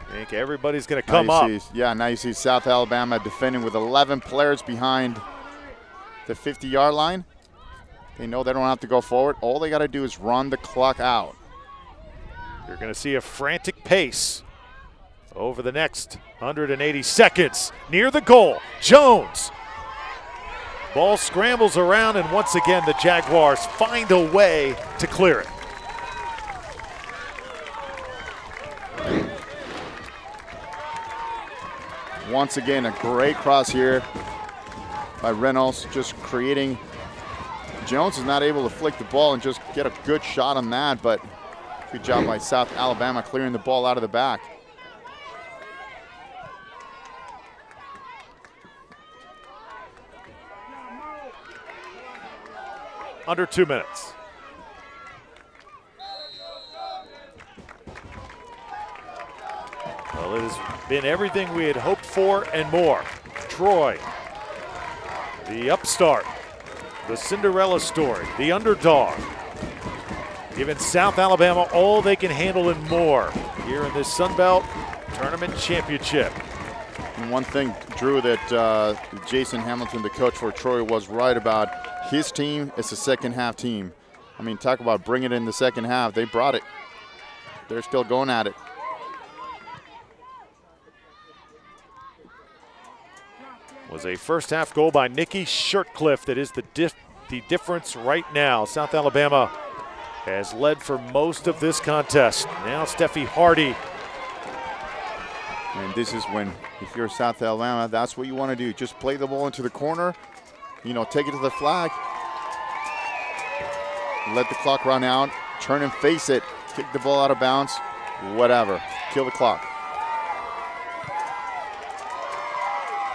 A: I think everybody's going to come up.
B: Now you see South Alabama defending with 11 players behind the 50-yard line. They know they don't have to go forward. All they got to do is run the clock out.
A: You're going to see a frantic pace over the next 180 seconds. Near the goal, Jones. Ball scrambles around, and once again the Jaguars find a way to clear it.
B: Once again, a great cross here by Reynolds, just creating. Jones is not able to flick the ball and just get a good shot on that, but good job by South Alabama clearing the ball out of the back.
A: Under 2 minutes. Well, it has been everything we had hoped for and more. Troy, the upstart, the Cinderella story, the underdog, giving South Alabama all they can handle and more here in this Sun Belt Tournament Championship.
B: And one thing, Drew, that Jason Hamilton, the coach for Troy, was right about. His team is a second half team. I mean, talk about bringing it in the second half. They brought it. They're still going at it.
A: Was a first half goal by Nikki Shirtcliffe that is the difference right now. South Alabama has led for most of this contest. Now Steffi Hardy.
B: And this is when, if you're South Alabama, that's what you want to do. Just play the ball into the corner, you know, take it to the flag, let the clock run out, turn and face it, kick the ball out of bounds, whatever, kill the clock.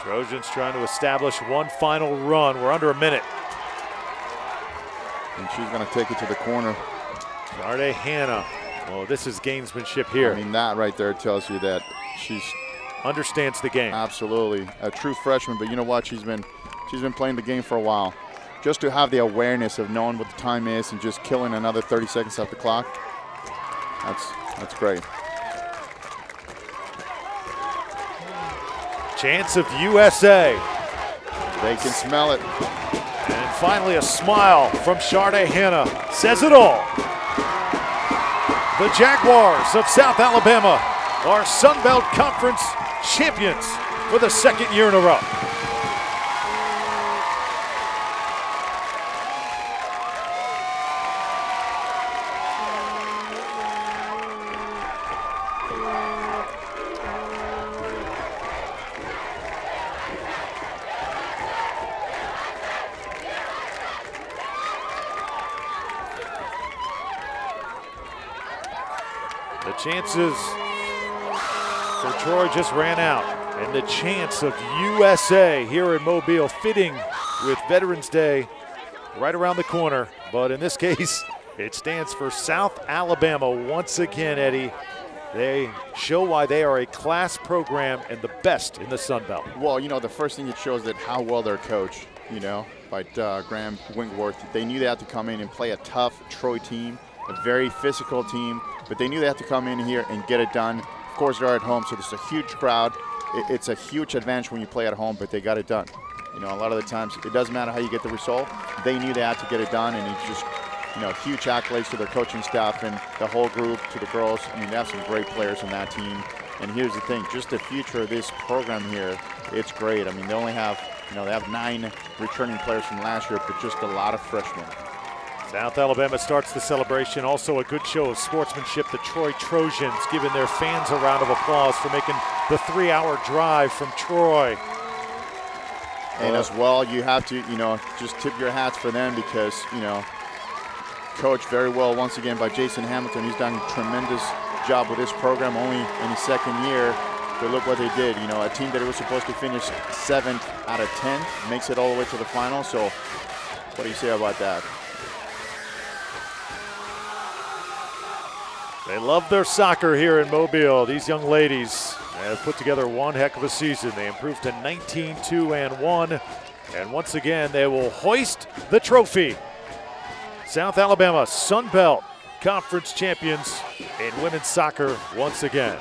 A: Trojans trying to establish one final run. We're under a minute.
B: And she's going to take it to the corner.
A: Sade Hannah. Oh, this is gamesmanship here.
B: I mean, that right there tells you that she's
A: understands the game.
B: Absolutely, a true freshman. But you know what? She's been playing the game for a while. Just to have the awareness of knowing what the time is and just killing another 30 seconds off the clock. That's great.
A: Chance of USA.
B: They can smell it.
A: And finally a smile from Sade Hannah. Says it all. The Jaguars of South Alabama are Sun Belt Conference champions for the second year in a row. The chances for Troy just ran out, and the chance of USA here in Mobile fitting with Veterans Day right around the corner. But in this case, it stands for South Alabama once again, Eddie. They show why they are a class program and the best in the Sun Belt.
B: Well, you know, the first thing it shows that how well they're coached, you know, by Graham Winkworth. They knew they had to come in and play a tough Troy team, a very physical team, but they knew they had to come in here and get it done. Of course, they're at home, so there's a huge crowd. It's a huge advantage when you play at home, but they got it done. You know, a lot of the times, it doesn't matter how you get the result. They knew they had to get it done, and it's just, you know, huge accolades to their coaching staff and the whole group, to the girls. I mean, they have some great players on that team. And here's the thing, just the future of this program here, it's great. I mean, they only have, you know, they have 9 returning players from last year, but just a lot of freshmen.
A: South Alabama starts the celebration. Also a good show of sportsmanship. The Troy Trojans giving their fans a round of applause for making the 3-hour drive from Troy
B: And as well, you have to, just tip your hats for them because, coached very well once again by Jason Hamilton. He's done a tremendous job with this program only in his second year. But look what they did. A team that was supposed to finish 7th out of 10 makes it all the way to the final. So what do you say about that?
A: They love their soccer here in Mobile. These young ladies have put together one heck of a season. They improved to 19-2-1. And once again, they will hoist the trophy. South Alabama Sun Belt Conference champions in women's soccer once again.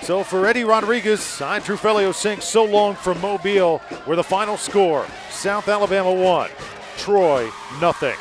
A: So for Eddie Rodriguez, I'm Trufelio Sink. So long from Mobile, where the final score, South Alabama 1, Troy 0.